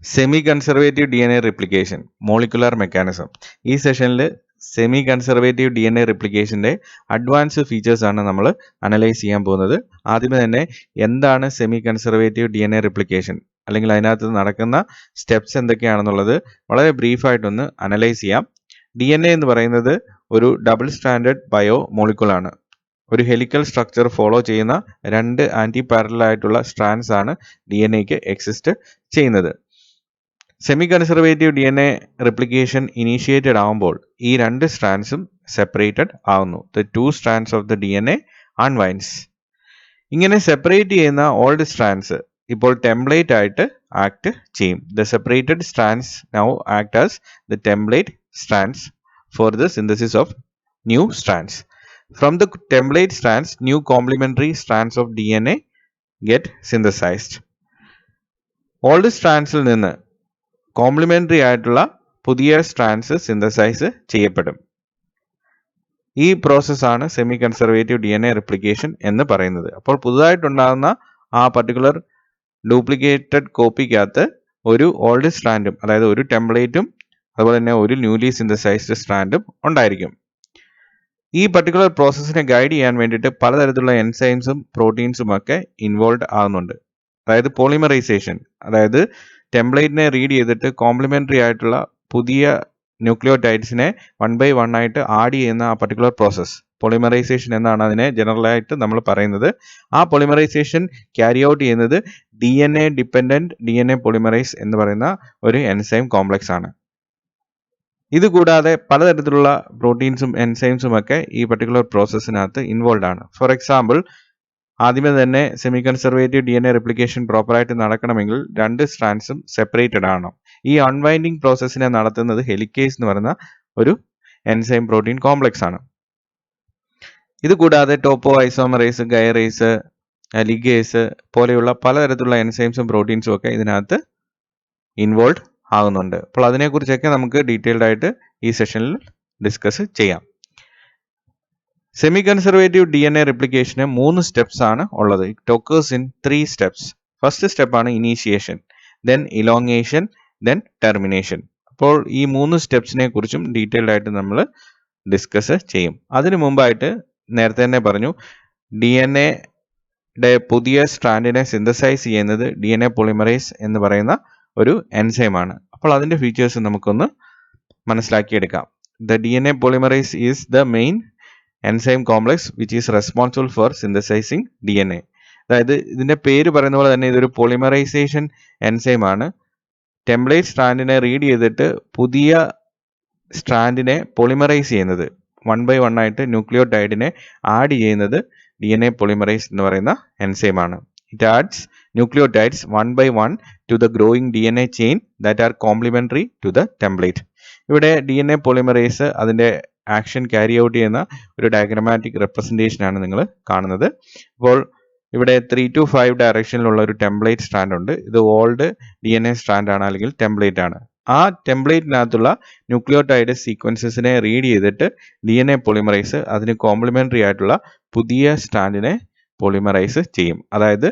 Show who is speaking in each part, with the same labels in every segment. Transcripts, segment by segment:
Speaker 1: Semi conservative D N A replication molecular mechanism. ഈ സെഷനിൽ semi conservative D N A റിപ്ലിക്കേഷൻ്റെ advance features ആണ് നമ്മൾ അനലൈസ് ചെയ്യാൻ പോകുന്നത്. ആദ്യമേ തന്നെ എന്താണ് semi conservative D N A replication, അല്ലെങ്കിൽ അതിനകത്ത് നടക്കുന്ന സ്റ്റെപ്സ് എന്തൊക്കെയാണെന്നുള്ളത് വളരെ ബ്രീഫായിട്ടൊന്ന് അനലൈസ് ചെയ്യാം. ഡി എൻ എ എന്ന് പറയുന്നത് ഒരു ഡബിൾ സ്റ്റാൻഡേർഡ് ബയോ മോളിക്കുളാണ്. ഒരു ഹെലിക്കൽ സ്ട്രക്ചർ ഫോളോ ചെയ്യുന്ന രണ്ട് ആൻറ്റി പാരലൽ ആയിട്ടുള്ള സ്ട്രാൻഡ്സ് ആണ് ഡി എൻ എക്ക് എക്സിസ്റ്റ് ചെയ്യുന്നത്. Semi conservative D N A replication initiated ആവുമ്പോൾ ഈ രണ്ട് സ്ട്രാൻഡ്സും സെപ്പറേറ്റഡ് ആവുന്നു. The two strands of the D N A unwinds. ഇങ്ങനെ സെപ്പറേറ്റ് ചെയ്യുന്ന ഓൾഡ് സ്ട്രാൻഡ്സ് ഇപ്പോൾ ടെംപ്ലേറ്റ് ആയിട്ട് ആക്ട് ചെയ്യും. The separated strands now act as the template strands for the synthesis of new strands. From the template strands, new complementary strands of DNA get synthesized. Old strandsൽ നിന്ന് complementary ആയിട്ടുള്ള പുതിയ strands synthesise ചെയ്യപ്പെടും. ഈ പ്രോസസ്സാണ് semi conservative D N A replication എന്ന് പറയുന്നത്. അപ്പോൾ പുതുതായിട്ടുണ്ടാകുന്ന ആ പർട്ടിക്കുലർ ഡ്യൂപ്ലിക്കേറ്റഡ് കോപ്പിക്കകത്ത് ഒരു ഓൾഡ് സ്ട്രാൻഡും, അതായത് ഒരു ടെംപ്ലേറ്റും അതുപോലെ തന്നെ ഒരു ന്യൂലി സിന്തസൈസ്ഡ് സ്ട്രാൻഡും ഉണ്ടായിരിക്കും. ഈ പർട്ടിക്കുലർ പ്രോസസ്സിനെ ഗൈഡ് ചെയ്യാൻ വേണ്ടിയിട്ട് പലതരത്തിലുള്ള എൻസൈംസും പ്രോട്ടീൻസും ഒക്കെ ഇൻവോൾവ് ആകുന്നുണ്ട്. അതായത് പോളിമറൈസേഷൻ, അതായത് ടെംപ്ലേറ്റിനെ റീഡ് ചെയ്തിട്ട് കോംപ്ലിമെന്ററി ആയിട്ടുള്ള പുതിയ ന്യൂക്ലിയോടൈഡ്സിനെ 1 by 1 ആയിട്ട് ആഡ് ചെയ്യുന്ന ആ പർട്ടിക്കുലർ പ്രോസസ്സ് പോളിമറൈസേഷൻ എന്നാണ് അതിനെ ജനറലായിട്ട് നമ്മൾ പറയുന്നത്. ആ പോളിമറൈസേഷൻ ക്യാരി ഔട്ട് ചെയ്യുന്നത് D N A dependent D N A polymerase എന്ന് പറയുന്ന ഒരു എൻസൈം കോംപ്ലക്സ് ആണ്. ഇതുകൂടാതെ പലതരത്തിലുള്ള പ്രോട്ടീൻസും എൻസൈംസും ഒക്കെ ഈ പർട്ടിക്കുലർ പ്രോസസ്സിനകത്ത് ഇൻവോൾവ് ആണ്. ഫോർ എക്സാമ്പിൾ, ആദ്യമേ തന്നെ semi conservative D N A replication പ്രോപ്പറായിട്ട് നടക്കണമെങ്കിൽ രണ്ട് സ്ട്രാൻഡ്സും സെപ്പറേറ്റഡ് ആണ്. ഈ അൺവൈൻഡിങ് പ്രോസസ്സിനെ നടത്തുന്നത് ഹെലിക്കേസ് എന്ന് പറയുന്ന ഒരു എൻസൈം പ്രോട്ടീൻ കോംപ്ലക്സ് ആണ്. ഇതുകൂടാതെ ടോപ്പോ ഐസോമറേസ്, ഗൈറേസ്, ലിഗേസ് പോലെയുള്ള പലതരത്തിലുള്ള എൻസൈംസും പ്രോട്ടീൻസും ഒക്കെ ഇതിനകത്ത് ഇൻവോൾവ് ആകുന്നുണ്ട്. അപ്പോൾ അതിനെക്കുറിച്ചൊക്കെ നമുക്ക് ഡീറ്റെയിൽഡ് ആയിട്ട് ഈ സെഷനിൽ ഡിസ്കസ് ചെയ്യാം. Semi conservative D N A റിപ്ലിക്കേഷന് 3 സ്റ്റെപ്സ് ആണ് ഉള്ളത്. It occurs in 3 steps. First സ്റ്റെപ്പാണ് initiation, then elongation, then termination. അപ്പോൾ ഈ 3 സ്റ്റെപ്സിനെ കുറിച്ചും ഡീറ്റെയിൽഡ് ആയിട്ട് നമ്മൾ ഡിസ്കസ് ചെയ്യും. അതിനു മുമ്പായിട്ട് നേരത്തെ തന്നെ പറഞ്ഞു, ഡി എൻ എയുടെ പുതിയ സ്ട്രാൻഡിനെ സിന്തസൈസ് ചെയ്യുന്നത് ഡി എൻ എ പോളിമറൈസ് എന്ന് പറയുന്ന ഒരു എൻസൈമാണ്. അപ്പോൾ അതിൻ്റെ ഫീച്ചേഴ്സ് നമുക്കൊന്ന് മനസ്സിലാക്കിയെടുക്കാം. The D N A polymerase is the main enzyme complex which is responsible for synthesising D N A. അതായത് ഇതിൻ്റെ പേര് പറയുന്ന പോലെ തന്നെ ഇതൊരു പോളിമറൈസേഷൻ എൻസൈം ആണ്. ടെംപ്ലേറ്റ് സ്ട്രാൻഡിനെ റീഡ് ചെയ്തിട്ട് പുതിയ സ്ട്രാൻഡിനെ പോളിമറൈസ് ചെയ്യുന്നത് 1 by 1 ആയിട്ട് ന്യൂക്ലിയോടൈഡിനെ ആഡ് ചെയ്യുന്നത് ഡി എൻ എ പോളിമറൈസ് എന്ന് പറയുന്ന എൻസൈം ആണ്. It adds nucleotides 1 by 1 to the growing DNA chain that are complementary to the template. ഇവിടെ ഡി എൻ എ പോളിമറൈസ് അതിൻ്റെ ആക്ഷൻ ക്യാരി ഔട്ട് ചെയ്യുന്ന ഒരു ഡയഗ്രമാറ്റിക് റെപ്രസെൻറ്റേഷൻ ആണ് നിങ്ങൾ കാണുന്നത്. അപ്പോൾ ഇവിടെ 3 to 5 ഡയറക്ഷനിലുള്ള ഒരു ടെംപ്ലേറ്റ് സ്ട്രാൻഡ് ഉണ്ട്. ഇത് old D N A strand ആണ്, അല്ലെങ്കിൽ ടെംപ്ലേറ്റ് ആണ്. ആ ടെംപ്ലേറ്റിനകത്തുള്ള ന്യൂക്ലിയോടൈഡ് സീക്വൻസസിനെ റീഡ് ചെയ്തിട്ട് ഡി എൻ എ പോളിമറൈസ് അതിന് കോംപ്ലിമെന്ററി ആയിട്ടുള്ള പുതിയ സ്ട്രാൻഡിനെ പോളിമറൈസ് ചെയ്യും. അതായത്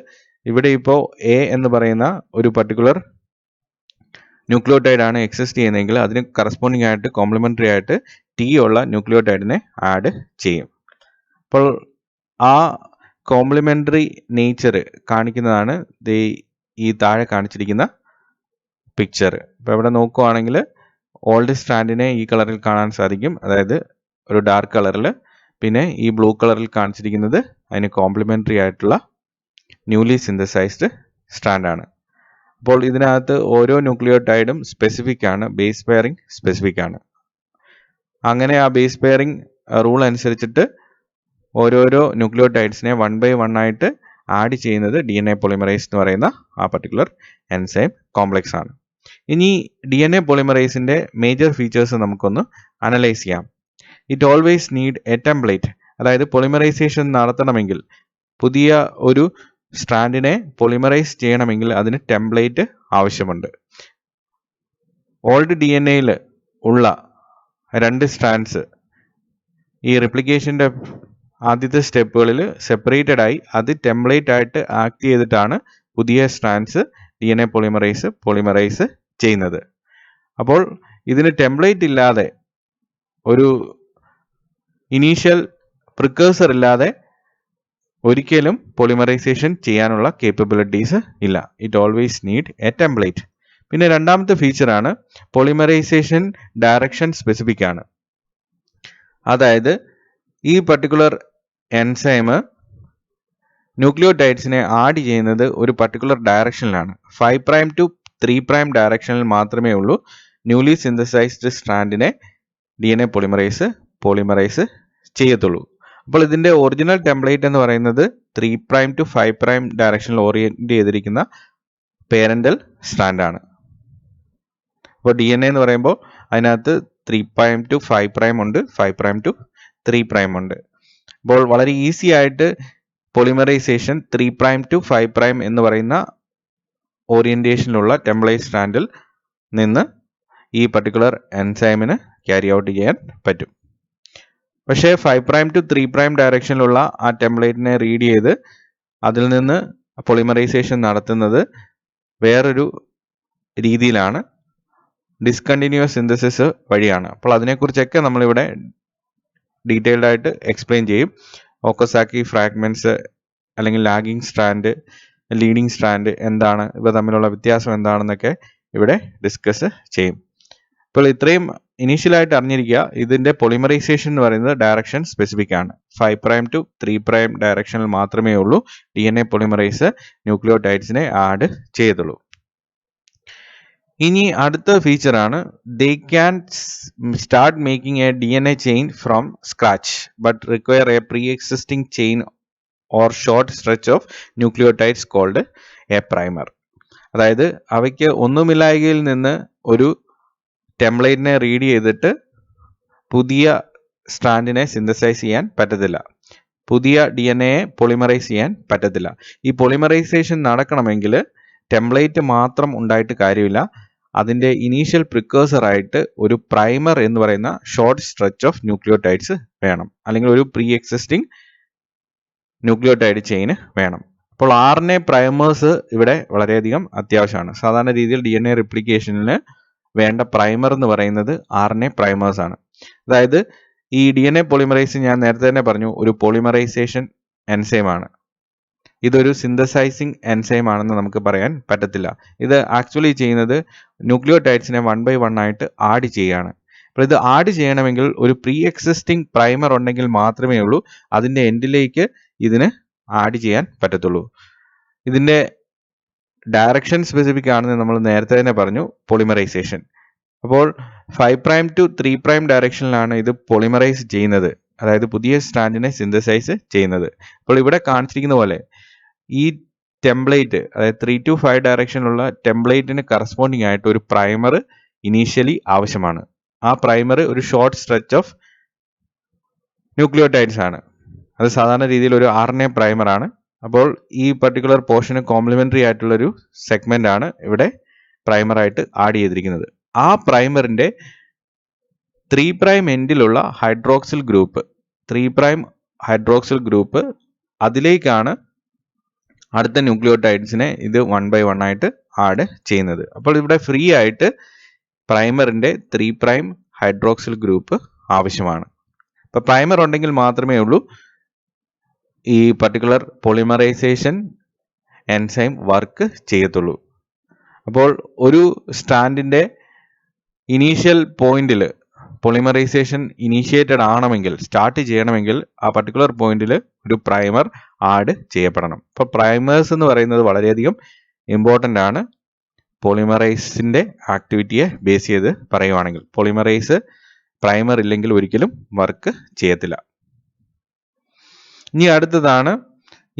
Speaker 1: ഇവിടെ ഇപ്പോൾ എ എന്ന് പറയുന്ന ഒരു പർട്ടിക്കുലർ ന്യൂക്ലിയോടൈഡ് ആണ് എക്സിസ്റ്റ് ചെയ്യുന്നതെങ്കിൽ അതിന് കറസ്പോണ്ടിങ് ആയിട്ട് കോംപ്ലിമെന്ററി ആയിട്ട് ടി ഉള്ള ന്യൂക്ലിയോടൈഡിനെ ആഡ് ചെയ്യും. അപ്പോൾ ആ കോംപ്ലിമെന്ററി നേച്ചർ കാണിക്കുന്നതാണ് ഈ താഴെ കാണിച്ചിരിക്കുന്ന പിക്ചർ. ഇപ്പോൾ ഇവിടെ നോക്കുവാണെങ്കിൽ ഓൾഡ് സ്ട്രാൻഡിനെ ഈ കളറിൽ കാണാൻ സാധിക്കും, അതായത് ഒരു ഡാർക്ക് കളറിൽ. പിന്നെ ഈ ബ്ലൂ കളറിൽ കാണിച്ചിരിക്കുന്നത് അതിന് കോംപ്ലിമെന്ററി ആയിട്ടുള്ള ന്യൂലി സിന്തസൈസ്ഡ് സ്ട്രാൻഡ് ആണ്. അപ്പോൾ ഇതിനകത്ത് ഓരോ ന്യൂക്ലിയോടൈഡും സ്പെസിഫിക് ആണ്, ബേസ് പെയറിംഗ് സ്പെസിഫിക് ആണ്. അങ്ങനെ ആ ബേസ് പെയറിംഗ് റൂൾ അനുസരിച്ചിട്ട് ഓരോരോ ന്യൂക്ലിയോടൈഡ്സിനെ 1 by 1 ആയിട്ട് ആഡ് ചെയ്യുന്നത് ഡി എൻ എ പോളിമറൈസ് എന്ന് പറയുന്ന ആ പർട്ടിക്കുലർ എൻസൈം കോംപ്ലക്സ് ആണ്. ഇനി ഡി എൻ എ പോളിമറൈസിൻ്റെ മേജർ ഫീച്ചേഴ്സ് നമുക്കൊന്ന് അനലൈസ് ചെയ്യാം. It always need a template. അതായത് പോളിമറൈസേഷൻ നടത്തണമെങ്കിൽ, പുതിയ ഒരു സ്ട്രാൻഡിനെ പോളിമറൈസ് ചെയ്യണമെങ്കിൽ അതിന് ടെംപ്ലേറ്റ് ആവശ്യമുണ്ട്. ഓൾഡ് ഡി എൻ എയിൽ ഉള്ള രണ്ട് സ്ട്രാൻഡ്സ് ഈ റിപ്ലിക്കേഷൻ്റെ ആദ്യത്തെ സ്റ്റെപ്പുകളിൽ സെപ്പറേറ്റഡ് ആയി അത് ടെംപ്ലേറ്റ് ആയിട്ട് ആക്ട് ചെയ്തിട്ടാണ് പുതിയ സ്ട്രാൻഡ്സ് DNA പോളിമറൈസ് ചെയ്യുന്നത്. അപ്പോൾ ഇതിന് ടെംപ്ലേറ്റ് ഇല്ലാതെ, ഒരു ഇനീഷ്യൽ പ്രിക്കേഴ്സർ ഇല്ലാതെ ഒരിക്കലും പോളിമറൈസേഷൻ ചെയ്യാനുള്ള കേപ്പബിലിറ്റീസ് ഇല്ല. It always need a template. പിന്നെ രണ്ടാമത്തെ ഫീച്ചറാണ് പോളിമറൈസേഷൻ ഡയറക്ഷൻ സ്പെസിഫിക് ആണ്. അതായത് ഈ പർട്ടിക്കുലർ എൻസൈം ന്യൂക്ലിയോടൈഡ്സിനെ ആഡ് ചെയ്യുന്നത് ഒരു പർട്ടിക്കുലർ ഡയറക്ഷനിലാണ്. 5' to 3' ഡയറക്ഷനിൽ മാത്രമേ ഉള്ളൂ ന്യൂലി സിന്തസൈസ്ഡ് സ്ട്രാൻഡിനെ DNA പോളിമറൈസ് ചെയ്യത്തുള്ളൂ. അപ്പോൾ ഇതിന്റെ ഒറിജിനൽ ടെംപ്ലേറ്റ് എന്ന് പറയുന്നത് 3' to 5' ഡയറക്ഷനിൽ ഓറിയന്റ് ചെയ്തിരിക്കുന്ന പേരന്റൽ സ്ട്രാൻഡ് ആണ്. അപ്പോൾ DNA എന്ന് പറയുമ്പോൾ അതിനകത്ത് 3' to 5' ഉണ്ട്, 5' to 3' ഉണ്ട്. അപ്പോൾ വളരെ ഈസി ആയിട്ട് പോളിമറൈസേഷൻ 3' to 5' എന്ന് പറയുന്ന ഓറിയന്റേഷനിലുള്ള ടെംപ്ലേറ്റ് സ്ട്രാൻഡിൽ നിന്ന് ഈ പർട്ടിക്കുലർ എൻസൈമിന് ക്യാരി ഔട്ട് ചെയ്യാൻ പറ്റും. പക്ഷേ 5' to 3' ഡയറക്ഷനിലുള്ള ആ ടെംപ്ലേറ്റിനെ റീഡ് ചെയ്ത് അതിൽ നിന്ന് പോളിമറൈസേഷൻ നടത്തുന്നത് വേറൊരു രീതിയിലാണ്, ഡിസ്കണ്ടിന്യൂസ് സിന്തസിസ് വഴിയാണ്. അപ്പോൾ അതിനെക്കുറിച്ചൊക്കെ നമ്മളിവിടെ ഡീറ്റെയിൽഡ് ആയിട്ട് എക്സ്പ്ലെയിൻ ചെയ്യും. ഓക്കസാക്കി ഫ്രാഗ്മെന്റ്സ് അല്ലെങ്കിൽ ലാഗിങ് സ്ട്രാൻഡ്, ലീഡിങ് സ്ട്രാൻഡ് എന്താണ്, ഇവ തമ്മിലുള്ള വ്യത്യാസം എന്താണെന്നൊക്കെ ഇവിടെ ഡിസ്കസ് ചെയ്യും. അപ്പോൾ ഇത്രയും ഇനീഷ്യലായിട്ട് അറിഞ്ഞിരിക്കുക, ഇതിന്റെ പോളിമറൈസേഷൻ എന്ന് പറയുന്നത് ഡയറക്ഷൻ സ്പെസിഫിക് ആണ്. 5' to 3' ഡയറക്ഷനിൽ മാത്രമേ ഉള്ളൂ DNA പോളിമറൈസ് ന്യൂക്ലിയോടൈഡ്സിനെ ആഡ് ചെയ്തുള്ളൂ. ഇനി അടുത്ത ഫീച്ചറാണ് they can start making a DNA chain from scratch but require a pre existing chain or short stretch of nucleotides called a primer. അതായത് അവയ്ക്ക് ഒന്നുമില്ലായ്കയിൽ നിന്ന് ഒരു ടെംപ്ലേറ്റിനെ റീഡ് ചെയ്തിട്ട് പുതിയ സ്ട്രാൻഡിനെ സിന്തസൈസ് ചെയ്യാൻ പറ്റത്തില്ല, പുതിയ DNA പോളിമറൈസ് ചെയ്യാൻ പറ്റത്തില്ല. ഈ പോളിമറൈസേഷൻ നടക്കണമെങ്കിൽ ടെംപ്ലേറ്റ് മാത്രം ഉണ്ടായിട്ട് കാര്യമില്ല, അതിന്റെ ഇനീഷ്യൽ പ്രിക്കേഴ്സർ ആയിട്ട് ഒരു പ്രൈമർ എന്ന് പറയുന്ന ഷോർട്ട് സ്ട്രെച്ച് ഓഫ് ന്യൂക്ലിയോടൈഡ്സ് വേണം, അല്ലെങ്കിൽ ഒരു പ്രീ എക്സിസ്റ്റിംഗ് ന്യൂക്ലിയോടൈഡ് ചെയിൻ വേണം. അപ്പോൾ RNA പ്രൈമേഴ്സ് ഇവിടെ വളരെയധികം അത്യാവശ്യമാണ്. സാധാരണ രീതിയിൽ DNA റിപ്ലിക്കേഷനിൽ വേണ്ട പ്രൈമർ എന്ന് പറയുന്നത് RNA പ്രൈമേഴ്സ് ആണ്. അതായത് ഈ DNA പോളിമറൈസ് ഞാൻ നേരത്തെ തന്നെ പറഞ്ഞു ഒരു പോളിമറൈസേഷൻ എൻസൈം ആണ്. ഇതൊരു സിന്തസൈസിങ് എൻസൈം ആണെന്ന് നമുക്ക് പറയാൻ പറ്റത്തില്ല. ഇത് ആക്ച്വലി ചെയ്യുന്നത് ന്യൂക്ലിയോടൈഡ്സിനെ 1 by 1 ആയിട്ട് ആഡ് ചെയ്യുകയാണ്. അപ്പോൾ ഇത് ആഡ് ചെയ്യണമെങ്കിൽ ഒരു പ്രീ എക്സിസ്റ്റിംഗ് പ്രൈമർ ഉണ്ടെങ്കിൽ മാത്രമേ ഉള്ളൂ അതിന്റെ എൻഡിലേക്ക് ഇതിന് ആഡ് ചെയ്യാൻ പറ്റത്തുള്ളൂ. ഇതിന്റെ ഡയറക്ഷൻ സ്പെസിഫിക് ആണെന്ന് നമ്മൾ നേരത്തെ തന്നെ പറഞ്ഞു പോളിമറൈസേഷൻ. അപ്പോൾ 5' to 3' ഡയറക്ഷനിലാണ് ഇത് പോളിമറൈസ് ചെയ്യുന്നത്, അതായത് പുതിയ സ്ട്രാൻഡിനെ സിന്തസൈസ് ചെയ്യുന്നത്. അപ്പോൾ ഇവിടെ കാണിച്ചിരിക്കുന്ന പോലെ ഈ ടെംപ്ലേറ്റ്, അതായത് 3 to 5 ഡയറക്ഷനിലുള്ള ടെംപ്ലേറ്റിന് കറസ്പോണ്ടിങ് ആയിട്ട് ഒരു പ്രൈമർ ഇനീഷ്യലി ആവശ്യമാണ്. ആ പ്രൈമർ ഒരു ഷോർട്ട് സ്ട്രെച്ച് ഓഫ് ന്യൂക്ലിയോടൈഡ്സ് ആണ്. അത് സാധാരണ രീതിയിൽ ഒരു RNA പ്രൈമർ ആണ്. അപ്പോൾ ഈ പർട്ടിക്കുലർ പോർഷന് കോംപ്ലിമെന്ററി ആയിട്ടുള്ളൊരു സെഗ്മെന്റ് ആണ് ഇവിടെ പ്രൈമർ ആയിട്ട് ആഡ് ചെയ്തിരിക്കുന്നത്. ആ പ്രൈമറിന്റെ 3' എൻഡിലുള്ള ഹൈഡ്രോക്സിൽ ഗ്രൂപ്പ്, 3' ഹൈഡ്രോക്സിൽ ഗ്രൂപ്പ്, അതിലേക്കാണ് അടുത്ത ന്യൂക്ലിയോടൈഡ്സിനെ ഇത് 1 by 1 ആയിട്ട് ആഡ് ചെയ്യുന്നത്. അപ്പോൾ ഇവിടെ ഫ്രീ ആയിട്ട് പ്രൈമറിന്റെ 3' ഹൈഡ്രോക്സിൽ ഗ്രൂപ്പ് ആവശ്യമാണ്. അപ്പോൾ പ്രൈമർ ഉണ്ടെങ്കിൽ മാത്രമേ ഉള്ളൂ ഈ പർട്ടിക്കുലർ പോളിമറൈസേഷൻ എൻസൈം വർക്ക് ചെയ്യത്തുള്ളൂ. അപ്പോൾ ഒരു സ്ട്രാൻഡിന്റെ ഇനീഷ്യൽ പോയിന്റിൽ പോളിമറൈസേഷൻ ഇനീഷ്യേറ്റഡ് ആണെങ്കിൽ, സ്റ്റാർട്ട് ചെയ്യണമെങ്കിൽ ആ പർട്ടിക്കുലർ പോയിന്റിൽ ഒരു പ്രൈമർ ആഡ് ചെയ്യപ്പെടണം. അപ്പോൾ പ്രൈമേഴ്സ് എന്ന് പറയുന്നത് വളരെയധികം ഇമ്പോർട്ടൻ്റ് ആണ് പോളിമറൈസിന്റെ ആക്ടിവിറ്റിയെ ബേസ് ചെയ്ത് പറയുവാണെങ്കിൽ. പോളിമറൈസ് പ്രൈമർ ഇല്ലെങ്കിൽ ഒരിക്കലും വർക്ക് ചെയ്യത്തില്ല. ഇനി അടുത്തതാണ്,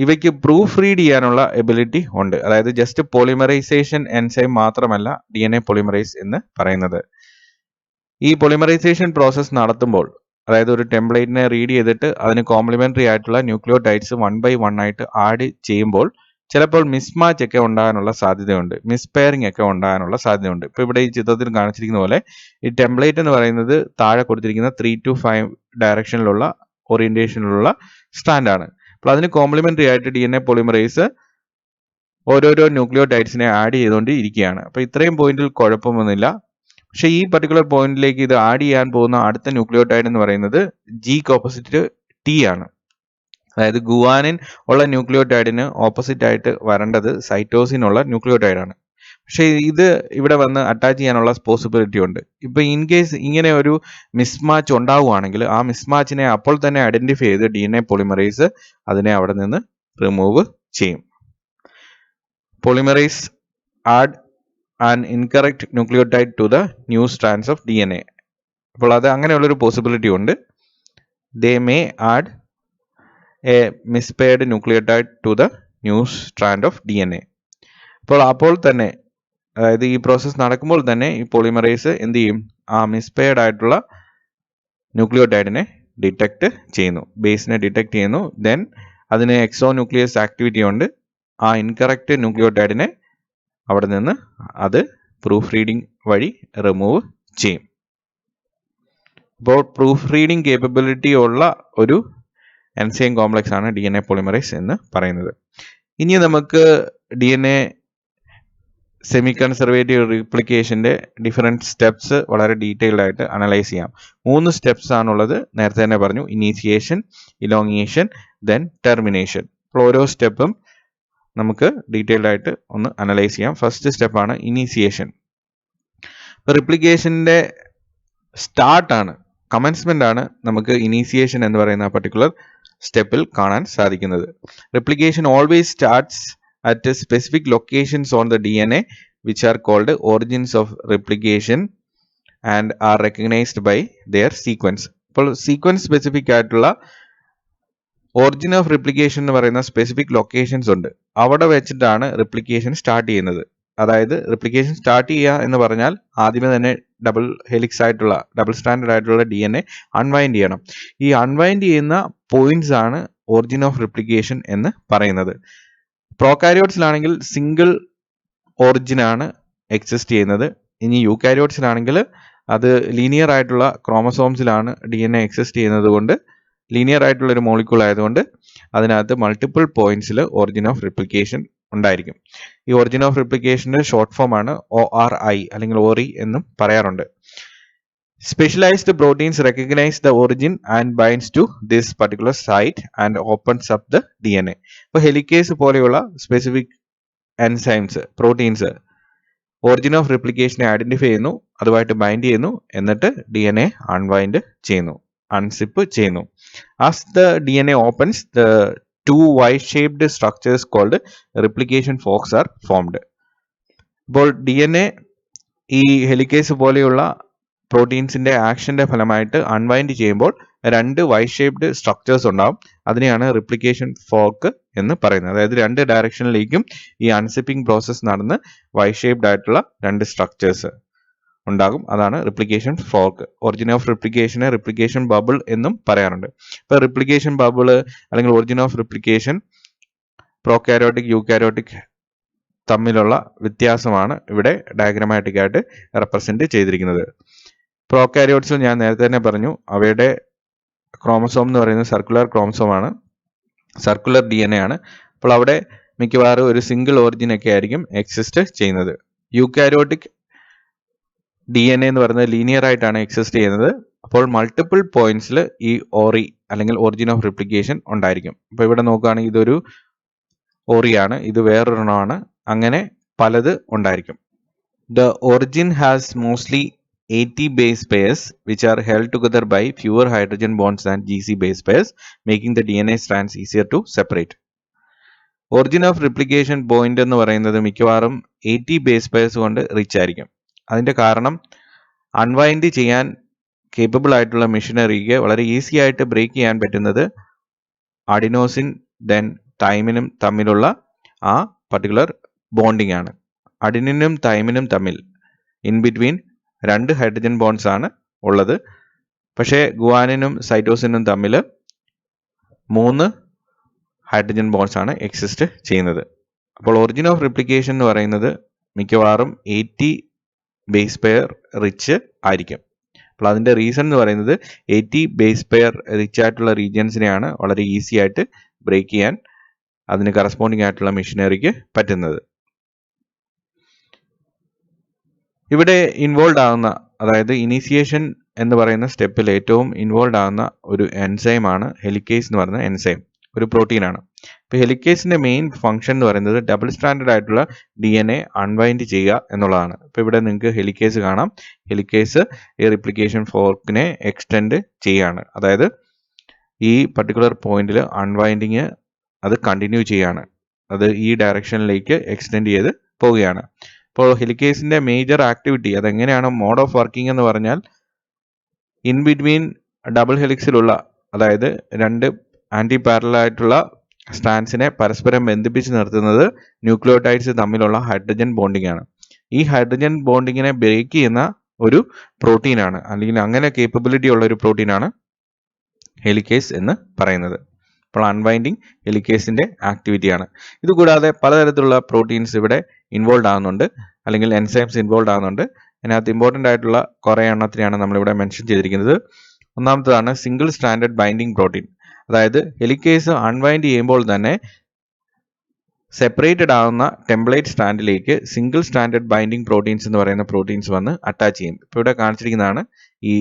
Speaker 1: ഇവയ്ക്ക് പ്രൂഫ് റീഡ് ചെയ്യാനുള്ള എബിലിറ്റി ഉണ്ട്. അതായത് ജസ്റ്റ് പോളിമറൈസേഷൻ എൻസൈം മാത്രമല്ല DNA പോളിമറൈസ് എന്ന് പറയുന്നത്. ഈ പോളിമറൈസേഷൻ പ്രോസസ്സ് നടത്തുമ്പോൾ, അതായത് ഒരു ടെംപ്ലേറ്റിനെ റീഡ് ചെയ്തിട്ട് അതിന് കോംപ്ലിമെന്ററി ആയിട്ടുള്ള ന്യൂക്ലിയോടൈഡ്സ് 1 by 1 ആയിട്ട് ആഡ് ചെയ്യുമ്പോൾ ചിലപ്പോൾ മിസ്മാച്ച് ഒക്കെ ഉണ്ടാകാനുള്ള സാധ്യതയുണ്ട്, മിസ്പെയറിംഗ് ഒക്കെ ഉണ്ടാകാനുള്ള സാധ്യതയുണ്ട്. ഇപ്പോൾ ഇവിടെ ഈ ചിത്രത്തിൽ കാണിച്ചിരിക്കുന്ന പോലെ ഈ ടെംപ്ലേറ്റ് എന്ന് പറയുന്നത് താഴെ കൊടുത്തിരിക്കുന്ന 3 to 5 ഡയറക്ഷനിലുള്ള ഓറിയന്റേഷനിലുള്ള സ്ട്രാൻഡ് ആണ്. അപ്പോൾ അതിന് കോംപ്ലിമെന്ററി ആയിട്ട് DNA പോളിമറൈസ് ഓരോരോ ന്യൂക്ലിയോടൈഡ്സിനെ ആഡ് ചെയ്തുകൊണ്ട് ഇരിക്കുകയാണ്. അപ്പോൾ ഇത്രയും പോയിന്റിൽ കുഴപ്പമൊന്നുമില്ല. പക്ഷേ ഈ പർട്ടിക്കുലർ പോയിന്റിലേക്ക് ഇത് ആഡ് ചെയ്യാൻ പോകുന്ന അടുത്ത ന്യൂക്ലിയോടൈഡ് എന്ന് പറയുന്നത് ജിക്ക് ഓപ്പോസിറ്റ് ടി ആണ്. അതായത് ഗുവാനിൻ ഉള്ള ന്യൂക്ലിയോടൈഡിന് ഓപ്പോസിറ്റ് ആയിട്ട് വരേണ്ടത് സൈറ്റോസിനുള്ള ന്യൂക്ലിയോടൈഡ് ആണ്. പക്ഷേ ഇത് ഇവിടെ വന്ന് അറ്റാച്ച് ചെയ്യാനുള്ള പോസിബിലിറ്റി ഉണ്ട്. ഇപ്പൊ ഇൻ കേസ് ഇങ്ങനെ ഒരു മിസ്മാച്ച് ഉണ്ടാവുകയാണെങ്കിൽ ആ മിസ്മാച്ചിനെ അപ്പോൾ തന്നെ ഐഡന്റിഫൈ ചെയ്ത് DNA പോളിമറേസ് അതിനെ അവിടെ നിന്ന് റിമൂവ് ചെയ്യും. Polymerase add an incorrect nucleotide to the new strands of DNA. അപ്പോൾ അത് അങ്ങനെയുള്ളൊരു പോസിബിലിറ്റി ഉണ്ട്. They may add a mispaired nucleotide to the new strand of DNA. അപ്പോൾ തന്നെ അതായത് ഈ പ്രോസസ്സ് നടക്കുമ്പോൾ തന്നെ ഈ പോളിമറേസ് എന്ത് ചെയ്യും? ആ മിസ്പെയർഡ് ആയിട്ടുള്ള ന്യൂക്ലിയോടൈഡിനെ ഡിറ്റക്ട് ചെയ്യുന്നു, ബേസിനെ ഡിറ്റക്ട് ചെയ്യുന്നു. ദെൻ അതിന് എക്സോ ന്യൂക്ലിയസ് ആക്ടിവിറ്റി ഉണ്ട്. ആ ഇൻകറക്റ്റ് ന്യൂക്ലിയോടൈഡിനെ അവിടെ നിന്ന് അത് പ്രൂഫ് റീഡിംഗ് വഴി റിമൂവ് ചെയ്യും. അപ്പോൾ പ്രൂഫ് റീഡിംഗ് കേപ്പബിലിറ്റി ഉള്ള ഒരു എൻസൈം കോംപ്ലക്സ് ആണ് DNA പോളിമറേസ് എന്ന് പറയുന്നത്. ഇനി നമുക്ക് DNA സെമി കൺസർവേറ്റീവ് റീപ്ലിക്കേഷന്റെ ഡിഫറെൻറ്റ് സ്റ്റെപ്സ് വളരെ ഡീറ്റെയിൽഡ് ആയിട്ട് അനലൈസ് ചെയ്യാം. 3 സ്റ്റെപ്സ് ആണുള്ളത്. നേരത്തെ തന്നെ പറഞ്ഞു, ഇനീഷിയേഷൻ, ഇലോങ്ങിയേഷൻ, ദെൻ ടെർമിനേഷൻ. അപ്പോൾ ഓരോ സ്റ്റെപ്പും നമുക്ക് ഡീറ്റെയിൽഡ് ആയിട്ട് ഒന്ന് അനലൈസ് ചെയ്യാം. ഫസ്റ്റ് സ്റ്റെപ്പാണ് ഇനീഷിയേഷൻ. റിപ്ലിക്കേഷന്റെ സ്റ്റാർട്ടാണ്, കമൻസ്മെന്റ് ആണ് നമുക്ക് ഇനീഷിയേഷൻ എന്ന് പറയുന്ന പർട്ടിക്കുലർ സ്റ്റെപ്പിൽ കാണാൻ സാധിക്കുന്നത്. Replication always starts at specific locations on the DNA which are called origins of replication and are recognized by their sequence. അപ്പോൾ സീക്വൻസ് സ്പെസിഫിക് ആയിട്ടുള്ള ഒറിജിൻ ഓഫ് റിപ്ലിക്കേഷൻ എന്ന് പറയുന്ന സ്പെസിഫിക് ലൊക്കേഷൻസ് ഉണ്ട്. അവിടെ വെച്ചിട്ടാണ് റിപ്ലിക്കേഷൻ സ്റ്റാർട്ട് ചെയ്യുന്നത്. അതായത് റിപ്ലിക്കേഷൻ സ്റ്റാർട്ട് ചെയ്യുക എന്ന് പറഞ്ഞാൽ ആദ്യമേ തന്നെ ഡബിൾ സ്റ്റാൻഡേർഡ് ആയിട്ടുള്ള DNA അൺവൈൻഡ് ചെയ്യണം. ഈ അൺവൈൻഡ് ചെയ്യുന്ന പോയിന്റ്സ് ആണ് ഒറിജിൻ ഓഫ് റിപ്ലിക്കേഷൻ എന്ന് പറയുന്നത്. പ്രോകാരിയോട്സിലാണെങ്കിൽ സിംഗിൾ ഒറിജിൻ ആണ് എക്സിസ്റ്റ് ചെയ്യുന്നത്. ഇനി യൂകാരിയോട്സിലാണെങ്കിൽ അത് ലീനിയർ ആയിട്ടുള്ള ക്രോമസോംസിലാണ് DNA എക്സിസ്റ്റ് ചെയ്യുന്നത് കൊണ്ട്, ലീനിയർ ആയിട്ടുള്ള ഒരു മോളിക്യൂൾ ആയതുകൊണ്ട് അതിനകത്ത് മൾട്ടിപ്പിൾ പോയിന്റ്സിൽ ഒറിജിൻ ഓഫ് റിപ്ലിക്കേഷൻ ഉണ്ടായിരിക്കും. ഈ ഒറിജിൻ ഓഫ് റിപ്ലിക്കേഷന്റെ ഷോർട്ട് ഫോം ആണ് ORI അല്ലെങ്കിൽ ORI എന്നും പറയാറുണ്ട്. Specialized proteins recognize the origin and binds to this particular site and opens up the DNA. ഇപ്പോൾ ഹെലിക്കേസ് പോലെയുള്ള specific enzymes, proteins origin of റിപ്ലിക്കേഷനെ identify ചെയ്യുന്നു, അതുമായിട്ട് ബൈൻഡ് ചെയ്യുന്നു, എന്നിട്ട് DNA അൺവൈൻഡ് ചെയ്യുന്നു, അൺസിപ്പ് ചെയ്യുന്നു. As the DNA opens, the 2 Y-shaped structures called replication forks are formed. ഇപ്പോൾ DNA ഈ ഹെലിക്കേസ് പോലെയുള്ള പ്രോട്ടീൻസിന്റെ ആക്ഷന്റെ ഫലമായിട്ട് അൺവൈൻഡ് ചെയ്യുമ്പോൾ 2 Y-shaped സ്ട്രക്ചേഴ്സ് ഉണ്ടാവും. അതിനെയാണ് റിപ്ലിക്കേഷൻ ഫോർക്ക് എന്ന് പറയുന്നത്. അതായത് 2 ഡയറക്ഷനിലേക്കും ഈ അൺസിപ്പിംഗ് പ്രോസസ് നടന്ന് Y-shaped ആയിട്ടുള്ള 2 സ്ട്രക്ചേഴ്സ് ഉണ്ടാകും. അതാണ് റിപ്ലിക്കേഷൻ ഫോർക്ക്. ഒറിജിൻ ഓഫ് റിപ്ലിക്കേഷനെ റിപ്ലിക്കേഷൻ ബബിൾ എന്നും പറയാറുണ്ട്. ഇപ്പൊ റിപ്ലിക്കേഷൻ ബബിൾ അല്ലെങ്കിൽ origin of replication prokaryotic, eukaryotic തമ്മിലുള്ള വ്യത്യാസമാണ് ഇവിടെ ഡയഗ്രമാറ്റിക് ആയിട്ട് റെപ്രസെന്റ് ചെയ്തിരിക്കുന്നത്. പ്രോകാരിയോട്സിൽ ഞാൻ നേരത്തെ തന്നെ പറഞ്ഞു, അവയുടെ ക്രോമസോം എന്ന് പറയുന്നത് സർക്കുലർ ക്രോമസോം ആണ്, സർക്കുലർ DNA ആണ്. അപ്പോൾ അവിടെ മിക്കവാറും ഒരു സിംഗിൾ ഒറിജിൻ ഒക്കെ ആയിരിക്കും എക്സിസ്റ്റ് ചെയ്യുന്നത്. യൂകാരിയോട്ടിക് DNA എന്ന് പറയുന്നത് ലീനിയർ ആയിട്ടാണ് എക്സിസ്റ്റ് ചെയ്യുന്നത്. അപ്പോൾ മൾട്ടിപ്പിൾ പോയിന്റ്സിൽ ഈ ORI അല്ലെങ്കിൽ ഒറിജിൻ ഓഫ് റിപ്ലിക്കേഷൻ ഉണ്ടായിരിക്കും. അപ്പോൾ ഇവിടെ നോക്കുകയാണെങ്കിൽ ഇതൊരു ORI ആണ്, ഇത് വേറൊരെണ്ണമാണ്, അങ്ങനെ പലത് ഉണ്ടായിരിക്കും. The origin has mostly 80 base pairs which are held together by fewer hydrogen bonds than GC base pairs, making the DNA strands easier to separate. Origin of replication point എന്ന് പറയുന്നത് മിക്കവാറും 80 ബേസ് പെയർസ് കൊണ്ട് rich ആയിരിക്കും. അതിന്റെ കാരണം unwind ചെയ്യാൻ capable ആയിട്ടുള്ള മെഷീനറിക്ക് വളരെ ഈസി ആയിട്ട് ബ്രേക്ക് ചെയ്യാൻ പറ്റുന്നത് അഡിനോസിൻ ദെൻ തൈമിനും തമ്മിലുള്ള ആ പർട്ടിക്കുലർ ബോണ്ടിങ് ആണ്. അഡിനിനും തൈമിനും തമ്മിൽ ഇൻ ബിറ്റ്വീൻ 2 ഹൈഡ്രജൻ ബോണ്ട്സ് ആണ് ഉള്ളത്. പക്ഷേ ഗുവാനിനും സൈറ്റോസിനും തമ്മിൽ 3 ഹൈഡ്രജൻ ബോണ്ട്സ് ആണ് എക്സിസ്റ്റ് ചെയ്യുന്നത്. അപ്പോൾ ഒറിജിൻ ഓഫ് റിപ്ലിക്കേഷൻ എന്ന് പറയുന്നത് മിക്കവാറും 80 ബേസ് പെയർ റിച്ച് ആയിരിക്കും. അപ്പോൾ അതിന്റെ റീസൺ എന്ന് പറയുന്നത് 80 ബേസ് പെയർ റിച്ച് ആയിട്ടുള്ള റീജിയൻസിനെയാണ് വളരെ ഈസി ആയിട്ട് ബ്രേക്ക് ചെയ്യാൻ അതിന് കറസ്പോണ്ടിങ് ആയിട്ടുള്ള മെഷീനറിക്ക് പറ്റുന്നത്. ഇവിടെ ഇൻവോൾവ് ആകുന്ന, അതായത് ഇനീസിയേഷൻ എന്ന് പറയുന്ന സ്റ്റെപ്പിൽ ഏറ്റവും ഇൻവോൾവ് ആകുന്ന ഒരു എൻസൈമാണ് ഹെലിക്കേസ് എന്ന് പറയുന്ന എൻസൈം, ഒരു പ്രോട്ടീനാണ്. ഇപ്പോൾ ഹെലിക്കേസിന്റെ മെയിൻ ഫംഗ്ഷൻ എന്ന് പറയുന്നത് ഡബിൾ സ്റ്റാൻഡേർഡ് ആയിട്ടുള്ള DNA അൺവൈൻഡ് ചെയ്യുക എന്നുള്ളതാണ്. ഇപ്പോൾ ഇവിടെ നിങ്ങൾക്ക് ഹെലിക്കേസ് കാണാം. ഹെലിക്കേസ് ഈ റിപ്ലിക്കേഷൻ ഫോർക്കിനെ എക്സ്റ്റെൻഡ് ചെയ്യാണ്, അതായത് ഈ പർട്ടിക്കുലർ പോയിന്റിൽ അൺവൈൻഡിങ് അത് കണ്ടിന്യൂ ചെയ്യാണ്, അത് ഈ ഡയറക്ഷനിലേക്ക് എക്സ്റ്റെൻഡ് ചെയ്ത് പോവുകയാണ്. ഇപ്പോൾ ഹെലിക്കേസിന്റെ മേജർ ആക്ടിവിറ്റി അതെങ്ങനെയാണ് മോഡ് ഓഫ് വർക്കിംഗ് എന്ന് പറഞ്ഞാൽ, ഇൻ ബിറ്റ്വീൻ ഡബിൾ ഹെലിക്സിലുള്ള, അതായത് രണ്ട് ആന്റി പാരലൽ ആയിട്ടുള്ള സ്ട്രാൻഡ്സിനെ പരസ്പരം ബന്ധിപ്പിച്ച് നിർത്തുന്നത് ന്യൂക്ലിയോടൈഡ്സ് തമ്മിലുള്ള ഹൈഡ്രജൻ ബോണ്ടിങ് ആണ്. ഈ ഹൈഡ്രജൻ ബോണ്ടിങ്ങിനെ ബ്രേക്ക് ചെയ്യുന്ന ഒരു പ്രോട്ടീനാണ്, അല്ലെങ്കിൽ അങ്ങനെ കേപ്പബിലിറ്റി ഉള്ള ഒരു പ്രോട്ടീനാണ് ഹെലിക്കേസ് എന്ന് പറയുന്നത്. അപ്പോൾ അൺവൈൻഡിങ് ഹെലിക്കേസിന്റെ ആക്ടിവിറ്റിയാണ്. ഇതുകൂടാതെ പലതരത്തിലുള്ള പ്രോട്ടീൻസ് ഇവിടെ ഇൻവോൾവ് ആകുന്നുണ്ട്, അല്ലെങ്കിൽ എൻസൈംസ് ഇൻവോൾവ് ആകുന്നുണ്ട്. അതിനകത്ത് ഇമ്പോർട്ടൻ്റ് ആയിട്ടുള്ള കുറേ എണ്ണത്തിനെയാണ് നമ്മളിവിടെ മെൻഷൻ ചെയ്തിരിക്കുന്നത്. ഒന്നാമത്തതാണ് സിംഗിൾ സ്റ്റാൻഡേർഡ് ബൈൻഡിങ് പ്രോട്ടീൻ. അതായത് ഹെലിക്കേസ് അൺവൈൻഡ് ചെയ്യുമ്പോൾ തന്നെ സെപ്പറേറ്റഡ് ആവുന്ന ടെംപ്ലേറ്റ് സ്റ്റാൻഡിലേക്ക് സിംഗിൾ സ്റ്റാൻഡേർഡ് ബൈൻഡിങ് പ്രോട്ടീൻസ് എന്ന് പറയുന്ന പ്രോട്ടീൻസ് വന്ന് അറ്റാച്ച് ചെയ്യും. ഇപ്പോൾ ഇവിടെ കാണിച്ചിരിക്കുന്നതാണ് ഈ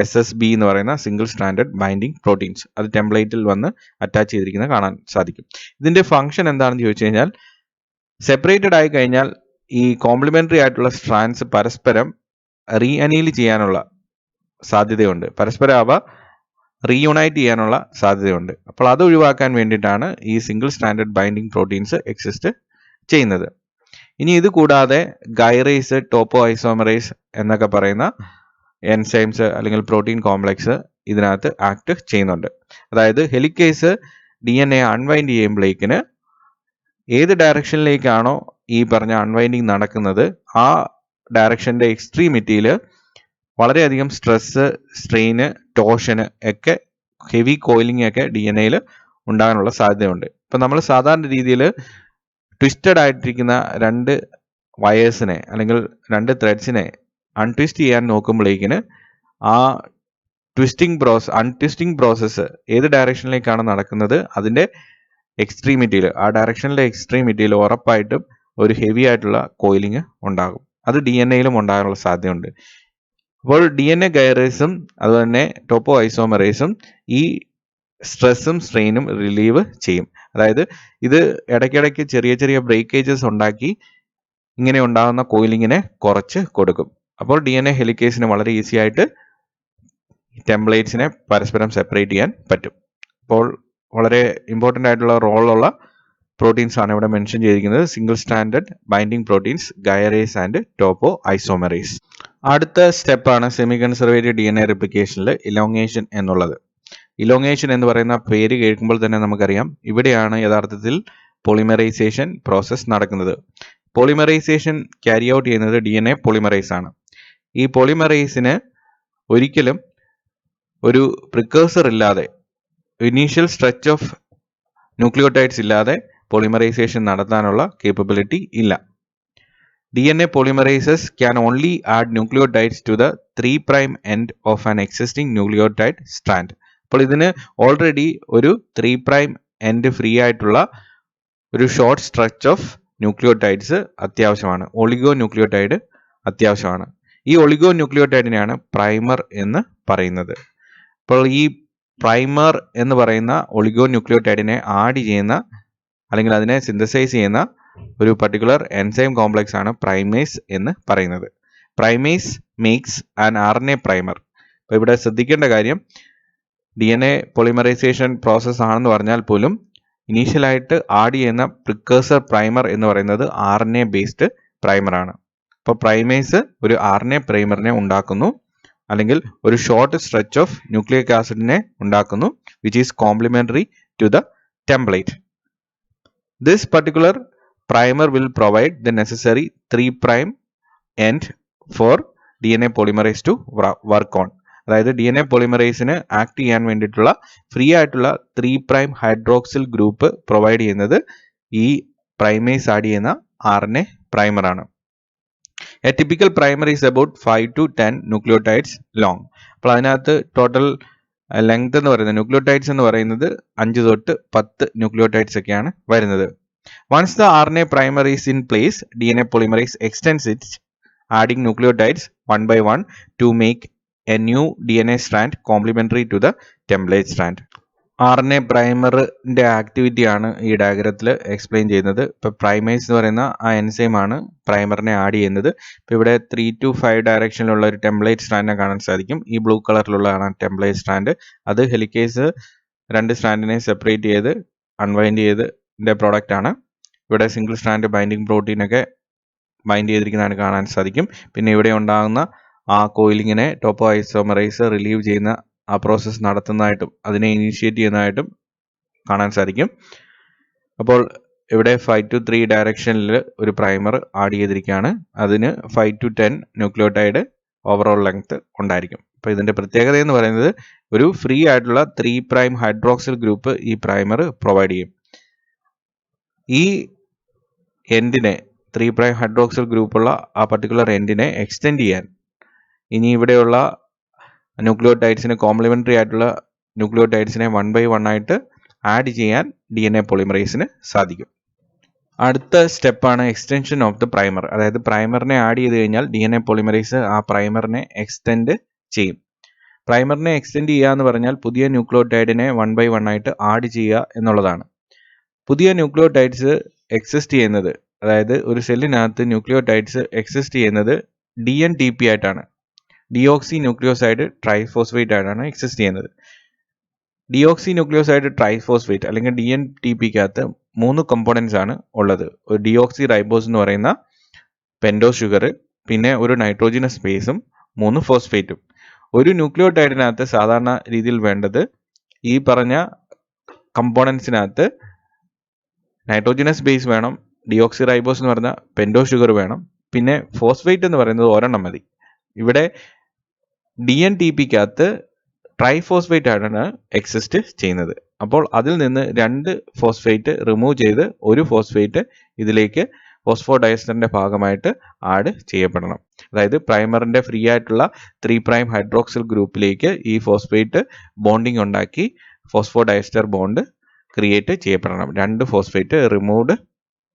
Speaker 1: SSB എന്ന് പറയുന്ന സിംഗിൾ സ്റ്റാൻഡേർഡ് ബൈൻഡിങ് പ്രോട്ടീൻസ്. അത് ടെംപ്ലേറ്റിൽ വന്ന് അറ്റാച്ച് ചെയ്തിരിക്കുന്നത് കാണാൻ സാധിക്കും. ഇതിന്റെ ഫംഗ്ഷൻ എന്താണെന്ന് ചോദിച്ചു കഴിഞ്ഞാൽ, സെപ്പറേറ്റഡ് ആയി കഴിഞ്ഞാൽ ഈ കോംപ്ലിമെന്ററി ആയിട്ടുള്ള സ്ട്രാൻഡ്സ് പരസ്പരം റീഅനീൽ ചെയ്യാനുള്ള സാധ്യതയുണ്ട്, പരസ്പരം അവ റീയുണൈറ്റ് ചെയ്യാനുള്ള സാധ്യതയുണ്ട്. അപ്പോൾ അത് ഒഴിവാക്കാൻ വേണ്ടിയിട്ടാണ് ഈ single standard binding proteins exist ചെയ്യുന്നത്. ഇനി ഇത് കൂടാതെ ഗൈറേസ്, ടോപ്പോ ഐസോമറേസ് എന്നൊക്കെ പറയുന്ന എൻസൈംസ് അല്ലെങ്കിൽ പ്രോട്ടീൻ കോംപ്ലക്സ് ഇതിനകത്ത് ആക്ട് ചെയ്യുന്നുണ്ട്. അതായത് ഹെലിക്കേസ് DNA അൺവൈൻഡ് ചെയ്യുമ്പോഴേക്കിന് ഏത് ഡയറക്ഷനിലേക്കാണോ ഈ പറഞ്ഞ അൺവൈൻഡിങ് നടക്കുന്നത് ആ ഡയറക്ഷന്റെ എക്സ്ട്രീമിറ്റിയിൽ വളരെയധികം സ്ട്രെസ്, സ്ട്രെയിന്, ടോഷന് ഒക്കെ, ഹെവി കോയിലിംഗ് ഒക്കെ DNAയിൽ ഉണ്ടാകാനുള്ള സാധ്യതയുണ്ട്. ഇപ്പം നമ്മൾ സാധാരണ രീതിയിൽ ട്വിസ്റ്റഡ് ആയിട്ടിരിക്കുന്ന രണ്ട് വയേഴ്സിനെ അല്ലെങ്കിൽ രണ്ട് ത്രെഡ്സിനെ അൺട്വിസ്റ്റ് ചെയ്യാൻ നോക്കുമ്പോഴേക്കിന് ആ അൺട്വിസ്റ്റിംഗ് പ്രോസസ്സ് ഏത് ഡയറക്ഷനിലേക്കാണ് നടക്കുന്നത് അതിൻ്റെ എക്സ്ട്രീമിറ്റിയിൽ, ആ ഡയറക്ഷനിലെ എക്സ്ട്രീമിറ്റിയിൽ ഉറപ്പായിട്ടും ഒരു ഹെവി ആയിട്ടുള്ള കോയിലിംഗ് ഉണ്ടാകും. അത് DNAയിലും ഉണ്ടാകാനുള്ള സാധ്യതയുണ്ട്. അപ്പോൾ DNA ഗൈറേസും അതുപോലെ തന്നെ ടോപ്പോ ഐസോമറേസും ഈ സ്ട്രെസ്സും സ്ട്രെയിനും റിലീവ് ചെയ്യും. അതായത് ഇത് ഇടയ്ക്കിടയ്ക്ക് ചെറിയ ചെറിയ ബ്രേക്കേജസ് ഉണ്ടാക്കി ഇങ്ങനെ ഉണ്ടാകുന്ന കോയിലിങ്ങിനെ കുറച്ച് കൊടുക്കും. അപ്പോൾ DNA ഹെലിക്കേസിന് വളരെ ഈസി ആയിട്ട് ടെംപ്ലേറ്റ്സിനെ പരസ്പരം സെപ്പറേറ്റ് ചെയ്യാൻ പറ്റും. അപ്പോൾ വളരെ ഇമ്പോർട്ടൻ്റ് ആയിട്ടുള്ള റോളുള്ള പ്രോട്ടീൻസ് ആണ് ഇവിടെ മെൻഷൻ ചെയ്തിരിക്കുന്നത്. Single standard binding proteins, gyrase and topoisomerase. അടുത്ത സ്റ്റെപ്പാണ് സെമി കൺസർവേറ്റീവ് DNA റിപ്ലിക്കേഷനിൽ ഇലോങ്ങേഷൻ എന്നുള്ളത്. ഇലോങ്ങേഷൻ എന്ന് പറയുന്ന പേര് കേൾക്കുമ്പോൾ തന്നെ നമുക്കറിയാം ഇവിടെയാണ് യഥാർത്ഥത്തിൽ പോളിമറൈസേഷൻ പ്രോസസ്സ് നടക്കുന്നത്. പോളിമറൈസേഷൻ ക്യാരി ഔട്ട് ചെയ്യുന്നത് DNA പോളിമറൈസ് ആണ്. ഈ പോളിമറൈസിന് ഒരിക്കലും ഒരു പ്രിക്കേഴ്സർ ഇല്ലാതെ, ഇനീഷ്യൽ സ്ട്രെച്ച് ഓഫ് ന്യൂക്ലിയോടൈഡ്സ് ഇല്ലാതെ പോളിമറൈസേഷൻ നടത്താനുള്ള കേപ്പബിലിറ്റി ഇല്ല. DNA polymerases can only add nucleotides to the 3' end of an existing nucleotide strand. അപ്പോൾ ഇതിന് ഓൾറെഡി ഒരു 3' end ഫ്രീ ആയിട്ടുള്ള ഒരു ഷോർട്ട് സ്ട്രെച്ച് ഓഫ് ന്യൂക്ലിയോടൈഡ്സ് അത്യാവശ്യമാണ്, ഒളിഗോ ന്യൂക്ലിയോടൈഡ് അത്യാവശ്യമാണ്. ഈ ഒളിഗോ ന്യൂക്ലിയോടൈഡിനെയാണ് പ്രൈമർ എന്ന് പറയുന്നത്. അപ്പോൾ ഈ പ്രൈമർ എന്ന് പറയുന്ന ഒളിഗോ ന്യൂക്ലിയോടൈഡിനെ ആഡ് ചെയ്യുന്ന അല്ലെങ്കിൽ അതിനെ സിന്തസൈസ് ചെയ്യുന്ന ഒരു പർട്ടിക്കുലർ എൻസൈം കോംപ്ലക്സ് ആണ് പ്രൈമേസ് എന്ന് പറയുന്നത്. Primase makes an RNA primer. അപ്പോൾ ഇവിടെ ശ്രദ്ധിക്കേണ്ട കാര്യം, DNA പോളിമറൈസേഷൻ പ്രോസസ് ആണെന്ന് പറഞ്ഞാൽ പോലും ഇനീഷ്യലായിട്ട് ആഡ് ചെയ്യുന്ന പ്രിക്കേഴ്സർ പ്രൈമർ എന്ന് പറയുന്നത് RNA ബേസ്ഡ് പ്രൈമർ ആണ്. അപ്പോൾ പ്രൈമേസ് ഒരു RNA പ്രൈമറിനെ ഉണ്ടാക്കുന്നു, അല്ലെങ്കിൽ ഒരു ഷോർട്ട് സ്ട്രെച്ച് ഓഫ് ന്യൂക്ലിയിക് ആസിഡിനെ ഉണ്ടാക്കുന്നു, which is complementary to the template. This particular primer will provide the necessary 3' end for DNA polymerase to work on. അതായത് DNA പോളിമറൈസിന് ആക്ട് ചെയ്യാൻ വേണ്ടിയിട്ടുള്ള ഫ്രീ ആയിട്ടുള്ള 3' ഹൈഡ്രോക്സിൽ ഗ്രൂപ്പ് പ്രൊവൈഡ് ചെയ്യുന്നത് ഈ പ്രൈമേസ് ആഡ് ചെയ്യുന്ന RNA primer ആണ്. A typical primer is about 5 to 10 nucleotides long. അപ്പോൾ അതിനകത്ത് ടോട്ടൽ ലെങ്ത് എന്ന് പറയുന്നത് ന്യൂക്ലിയോടൈഡ്സ് എന്ന് പറയുന്നത് 5 തൊട്ട് 10 ന്യൂക്ലിയോടൈഡ്സ് ഒക്കെയാണ് വരുന്നത്. Once the RNA primer is in place, DNA polymerase extends it, adding nucleotides one by one to make a new DNA strand complementary to the template strand. RNA പ്രൈമറിന്റെ activity ആണ് ഈ ഡയഗ്രത്തിൽ explain ചെയ്യുന്നത്. ഇപ്പോൾ primase എന്ന് പറയുന്ന ആ enzyme ആണ് പ്രൈമറിനെ add ചെയ്യുന്നത്. ഇപ്പോൾ ഇവിടെ 3 to 5 ഡയറക്ഷനിലുള്ള ഒരു ടെംപ്ലേറ്റ് സ്ട്രാൻഡിനെ കാണാൻ സാധിക്കും. ഈ ബ്ലൂ കളറിലുള്ളതാണ് ടെംപ്ലേറ്റ് സ്ട്രാൻഡ്. അത് ഹെലിക്കേസ് 2 സ്ട്രാൻഡിനെ സെപ്പറേറ്റ് ചെയ്ത് അൺവൈൻഡ് ചെയ്തതിൻ്റെ പ്രോഡക്റ്റ് ആണ്. ഇവിടെ സിംഗിൾ സ്ട്രാൻഡ് ബൈൻഡിങ് പ്രോട്ടീനൊക്കെ ബൈൻഡ് ചെയ്തിരിക്കുന്നതാണ് കാണാൻ സാധിക്കും. പിന്നെ ഇവിടെ ഉണ്ടാകുന്ന ആ കോയിലിങ്ങിനെ ടോപ്പോ ഐസോമറൈസ് റിലീവ് ചെയ്യുന്ന ആ പ്രോസസ്സ് നടത്തുന്നതായിട്ടും അതിനെ ഇനീഷ്യേറ്റ് ചെയ്യുന്നതായിട്ടും കാണാൻ സാധിക്കും. അപ്പോൾ ഇവിടെ 5 to 3 ഡയറക്ഷനിൽ ഒരു പ്രൈമർ ആഡ് ചെയ്തിരിക്കുകയാണ്. അതിന് 5 to 10 ന്യൂക്ലിയോടൈഡ് ഓവറോൾ ലെങ്ത് ഉണ്ടായിരിക്കും. അപ്പോൾ ഇതിൻ്റെ പ്രത്യേകത എന്ന് പറയുന്നത് ഒരു ഫ്രീ ആയിട്ടുള്ള 3' ഹൈഡ്രോക്സിൽ ഗ്രൂപ്പ് ഈ പ്രൈമർ പ്രൊവൈഡ് ചെയ്യും. ഈ എൻഡിനെ 3' ഹൈഡ്രോക്സിൽ ഗ്രൂപ്പുള്ള ആ പർട്ടിക്കുലർ എൻഡിനെ എക്സ്റ്റെൻഡ് ചെയ്യാൻ ഇനി ഇവിടെയുള്ള ന്യൂക്ലിയോടൈഡ്സിന് കോംപ്ലിമെൻ്ററി ആയിട്ടുള്ള ന്യൂക്ലിയോടൈഡ്സിനെ 1 by 1 ആയിട്ട് ആഡ് ചെയ്യാൻ DNA പോളിമറേസിന് സാധിക്കും. അടുത്ത സ്റ്റെപ്പാണ് എക്സ്റ്റൻഷൻ ഓഫ് ദ പ്രൈമർ. അതായത് പ്രൈമറിനെ ആഡ് ചെയ്ത് കഴിഞ്ഞാൽ DNA പോളിമറേസ് ആ പ്രൈമറിനെ എക്സ്റ്റെൻഡ് ചെയ്യും. പ്രൈമറിനെ എക്സ്റ്റെൻഡ് ചെയ്യുക എന്ന് പറഞ്ഞാൽ പുതിയ ന്യൂക്ലിയോടൈഡിനെ 1 by 1 ആയിട്ട് ആഡ് ചെയ്യുക എന്നുള്ളതാണ്. പുതിയ ന്യൂക്ലിയോടൈഡ്സ് എക്സിസ്റ്റ് ചെയ്യുന്നത്, അതായത് ഒരു സെല്ലിനകത്ത് ന്യൂക്ലിയോടൈഡ്സ് എക്സിസ്റ്റ് ചെയ്യുന്നത് DNTP ആയിട്ടാണ്. ഡിയോക്സി ന്യൂക്ലിയോസൈഡ് ട്രൈഫോസ്ഫേറ്റ് ആയിട്ടാണ് എക്സിസ്റ്റ് ചെയ്യുന്നത്. ഡിയോക്സി ന്യൂക്ലിയോസൈഡ് ട്രൈഫോസ്ഫേറ്റ് അല്ലെങ്കിൽ DNTPക്കകത്ത് 3 കമ്പോണൻസ് ആണ് ഉള്ളത്. ഒരു ഡിയോക്സി റൈബോസ് എന്ന് പറയുന്ന പെൻഡോസ് ഷുഗർ, പിന്നെ ഒരു നൈട്രോജനസ് ബേസും 3 ഫോസ്ഫേറ്റും. ഒരു ന്യൂക്ലിയോടൈഡിനകത്ത് സാധാരണ രീതിയിൽ വേണ്ടത് ഈ പറഞ്ഞ കമ്പോണൻസിനകത്ത് നൈട്രോജനസ് ബേസ് വേണം, ഡിയോക്സി റൈബോസ് എന്ന് പറയുന്ന പെൻഡോസ് ഷുഗർ വേണം, പിന്നെ ഫോസ്ഫേറ്റ് എന്ന് പറയുന്നത് ഒരെണ്ണം മതി. ഇവിടെ DNTPക്കകത്ത് ട്രൈഫോസ്ഫേറ്റ് ആണ് എക്സിസ്റ്റ് ചെയ്യുന്നത്. അപ്പോൾ അതിൽ നിന്ന് 2 ഫോസ്ഫേറ്റ് റിമൂവ് ചെയ്ത് ഒരു ഫോസ്ഫേറ്റ് ഇതിലേക്ക് ഫോസ്ഫോഡയസ്റ്ററിന്റെ ഭാഗമായിട്ട് ആഡ് ചെയ്യപ്പെടണം. അതായത് പ്രൈമറിന്റെ ഫ്രീ ആയിട്ടുള്ള 3' ഹൈഡ്രോക്സിൽ ഗ്രൂപ്പിലേക്ക് ഈ ഫോസ്ഫേറ്റ് ബോണ്ടിങ് ഉണ്ടാക്കി ഫോസ്ഫോഡയസ്റ്റർ ബോണ്ട് ക്രിയേറ്റ് ചെയ്യപ്പെടണം. 2 ഫോസ്ഫേറ്റ് റിമൂവ്ഡ്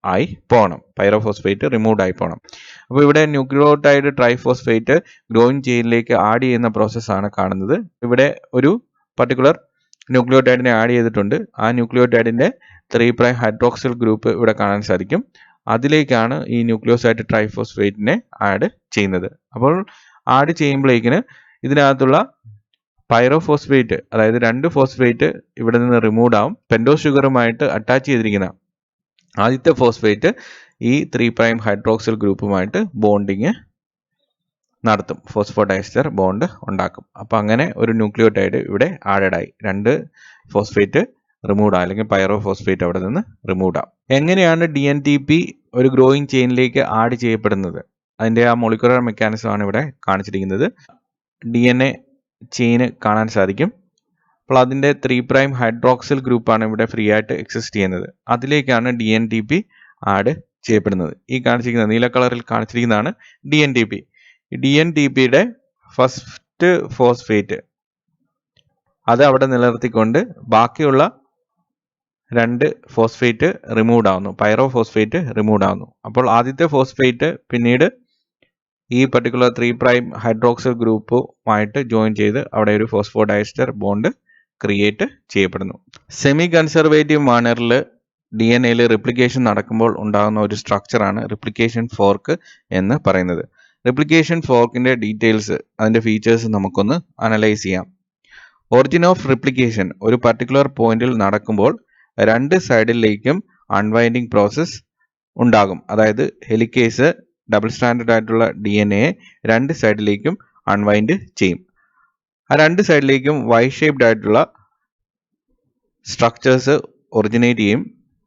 Speaker 1: ആയി പോകണം, പൈറോഫോസ്ഫേറ്റ് റിമൂവ്ഡ് ആയി പോകണം. അപ്പോൾ ഇവിടെ ന്യൂക്ലിയോടൈഡ് ട്രൈഫോസ്ഫേറ്റ് ഗ്രോയിങ് ചെയിനിലേക്ക് ആഡ് ചെയ്യുന്ന പ്രോസസ്സാണ് കാണുന്നത്. ഇവിടെ ഒരു പർട്ടിക്കുലർ ന്യൂക്ലിയോടൈഡിനെ ആഡ് ചെയ്തിട്ടുണ്ട്. ആ ന്യൂക്ലിയോടൈഡിന്റെ 3' ഹൈഡ്രോക്സിൽ ഗ്രൂപ്പ് ഇവിടെ കാണാൻ സാധിക്കും. അതിലേക്കാണ് ഈ ന്യൂക്ലിയോസൈഡ് ട്രൈഫോസ്ഫേറ്റിനെ ആഡ് ചെയ്യുന്നത്. അപ്പോൾ ആഡ് ചെയ്യുമ്പോഴേക്കിന് ഇതിനകത്തുള്ള പൈറോഫോസ്ഫേറ്റ്, അതായത് 2 ഫോസ്ഫേറ്റ് ഇവിടെ നിന്ന് റിമൂവ് ആവും. പെൻഡോസ് ഷുഗറുമായിട്ട് അറ്റാച്ച് ചെയ്തിരിക്കുന്ന ആദ്യത്തെ ഫോസ്ഫേറ്റ് ഈ 3' ഹൈഡ്രോക്സിൽ ഗ്രൂപ്പുമായിട്ട് ബോണ്ടിങ് നടത്തും, ഫോസ്ഫോഡയസ്റ്റർ ബോണ്ട് ഉണ്ടാക്കും. അപ്പോൾ അങ്ങനെ ഒരു ന്യൂക്ലിയോടൈഡ് ഇവിടെ ആഡഡ് ആയി. 2 ഫോസ്ഫേറ്റ് റിമൂവ് ആവും, അല്ലെങ്കിൽ പൈറോഫോസ്ഫേറ്റ് അവിടെ നിന്ന് റിമൂവ് ആവും. എങ്ങനെയാണ് DNTP ഒരു ഗ്രോയിങ് ചെയിനിലേക്ക് ആഡ് ചെയ്യപ്പെടുന്നത്? അതിൻ്റെ ആ മോളിക്കുലർ മെക്കാനിസം ആണ് ഇവിടെ കാണിച്ചിരിക്കുന്നത്. DNA ചെയിന് കാണാൻ സാധിക്കും. അപ്പോൾ അതിൻ്റെ 3' ഹൈഡ്രോക്സിൽ ഗ്രൂപ്പാണ് ഇവിടെ ഫ്രീ ആയിട്ട് എക്സിസ്റ്റ് ചെയ്യുന്നത്. അതിലേക്കാണ് DNTP ആഡ് ചെയ്യപ്പെടുന്നത്. ഈ കാണിച്ചിരിക്കുന്ന നീല കളറിൽ കാണിച്ചിരിക്കുന്നതാണ് DNTP. ഈ DNTPയുടെ ഫസ്റ്റ് ഫോസ്ഫേറ്റ് അത് അവിടെ നിലനിർത്തിക്കൊണ്ട് ബാക്കിയുള്ള 2 ഫോസ്ഫേറ്റ് റിമൂവ് ആവുന്നു, പൈറോഫോസ്ഫേറ്റ് റിമൂവ് ആവുന്നു. അപ്പോൾ ആദ്യത്തെ ഫോസ്ഫേറ്റ് പിന്നീട് ഈ പർട്ടിക്കുലർ 3' ഹൈഡ്രോക്സിൽ ഗ്രൂപ്പുമായിട്ട് ജോയിൻ ചെയ്ത് അവിടെ ഒരു ഫോസ്ഫോഡയസ്റ്റർ ബോണ്ട് ക്രിയേറ്റ് ചെയ്യപ്പെടുന്നു. സെമി കൺസർവേറ്റീവ് മാനറിൽ DNA റിപ്ലിക്കേഷൻ നടക്കുമ്പോൾ ഉണ്ടാകുന്ന ഒരു സ്ട്രക്ചറാണ് റിപ്ലിക്കേഷൻ ഫോർക്ക് എന്ന് പറയുന്നത്. റിപ്ലിക്കേഷൻ ഫോർക്കിന്റെ ഡീറ്റെയിൽസ്, അതിന്റെ ഫീച്ചേഴ്സ് നമുക്കൊന്ന് അനലൈസ് ചെയ്യാം. ഒറിജിൻ ഓഫ് റിപ്ലിക്കേഷൻ ഒരു പർട്ടിക്കുലർ പോയിന്റിൽ നടക്കുമ്പോൾ 2 സൈഡിലേക്കും അൺവൈൻഡിങ് പ്രോസസ് ഉണ്ടാകും. അതായത് ഹെലിക്കേസ് ഡബിൾ സ്റ്റാൻഡേർഡ് ആയിട്ടുള്ള DNA 2 സൈഡിലേക്കും അൺവൈൻഡ് ചെയ്യും. ആ 2 സൈഡിലേക്കും വൈ ഷേപ്ഡ് ആയിട്ടുള്ള സ്ട്രക്ചേഴ്സ് ഒറിജിനേറ്റ് ചെയ്യും.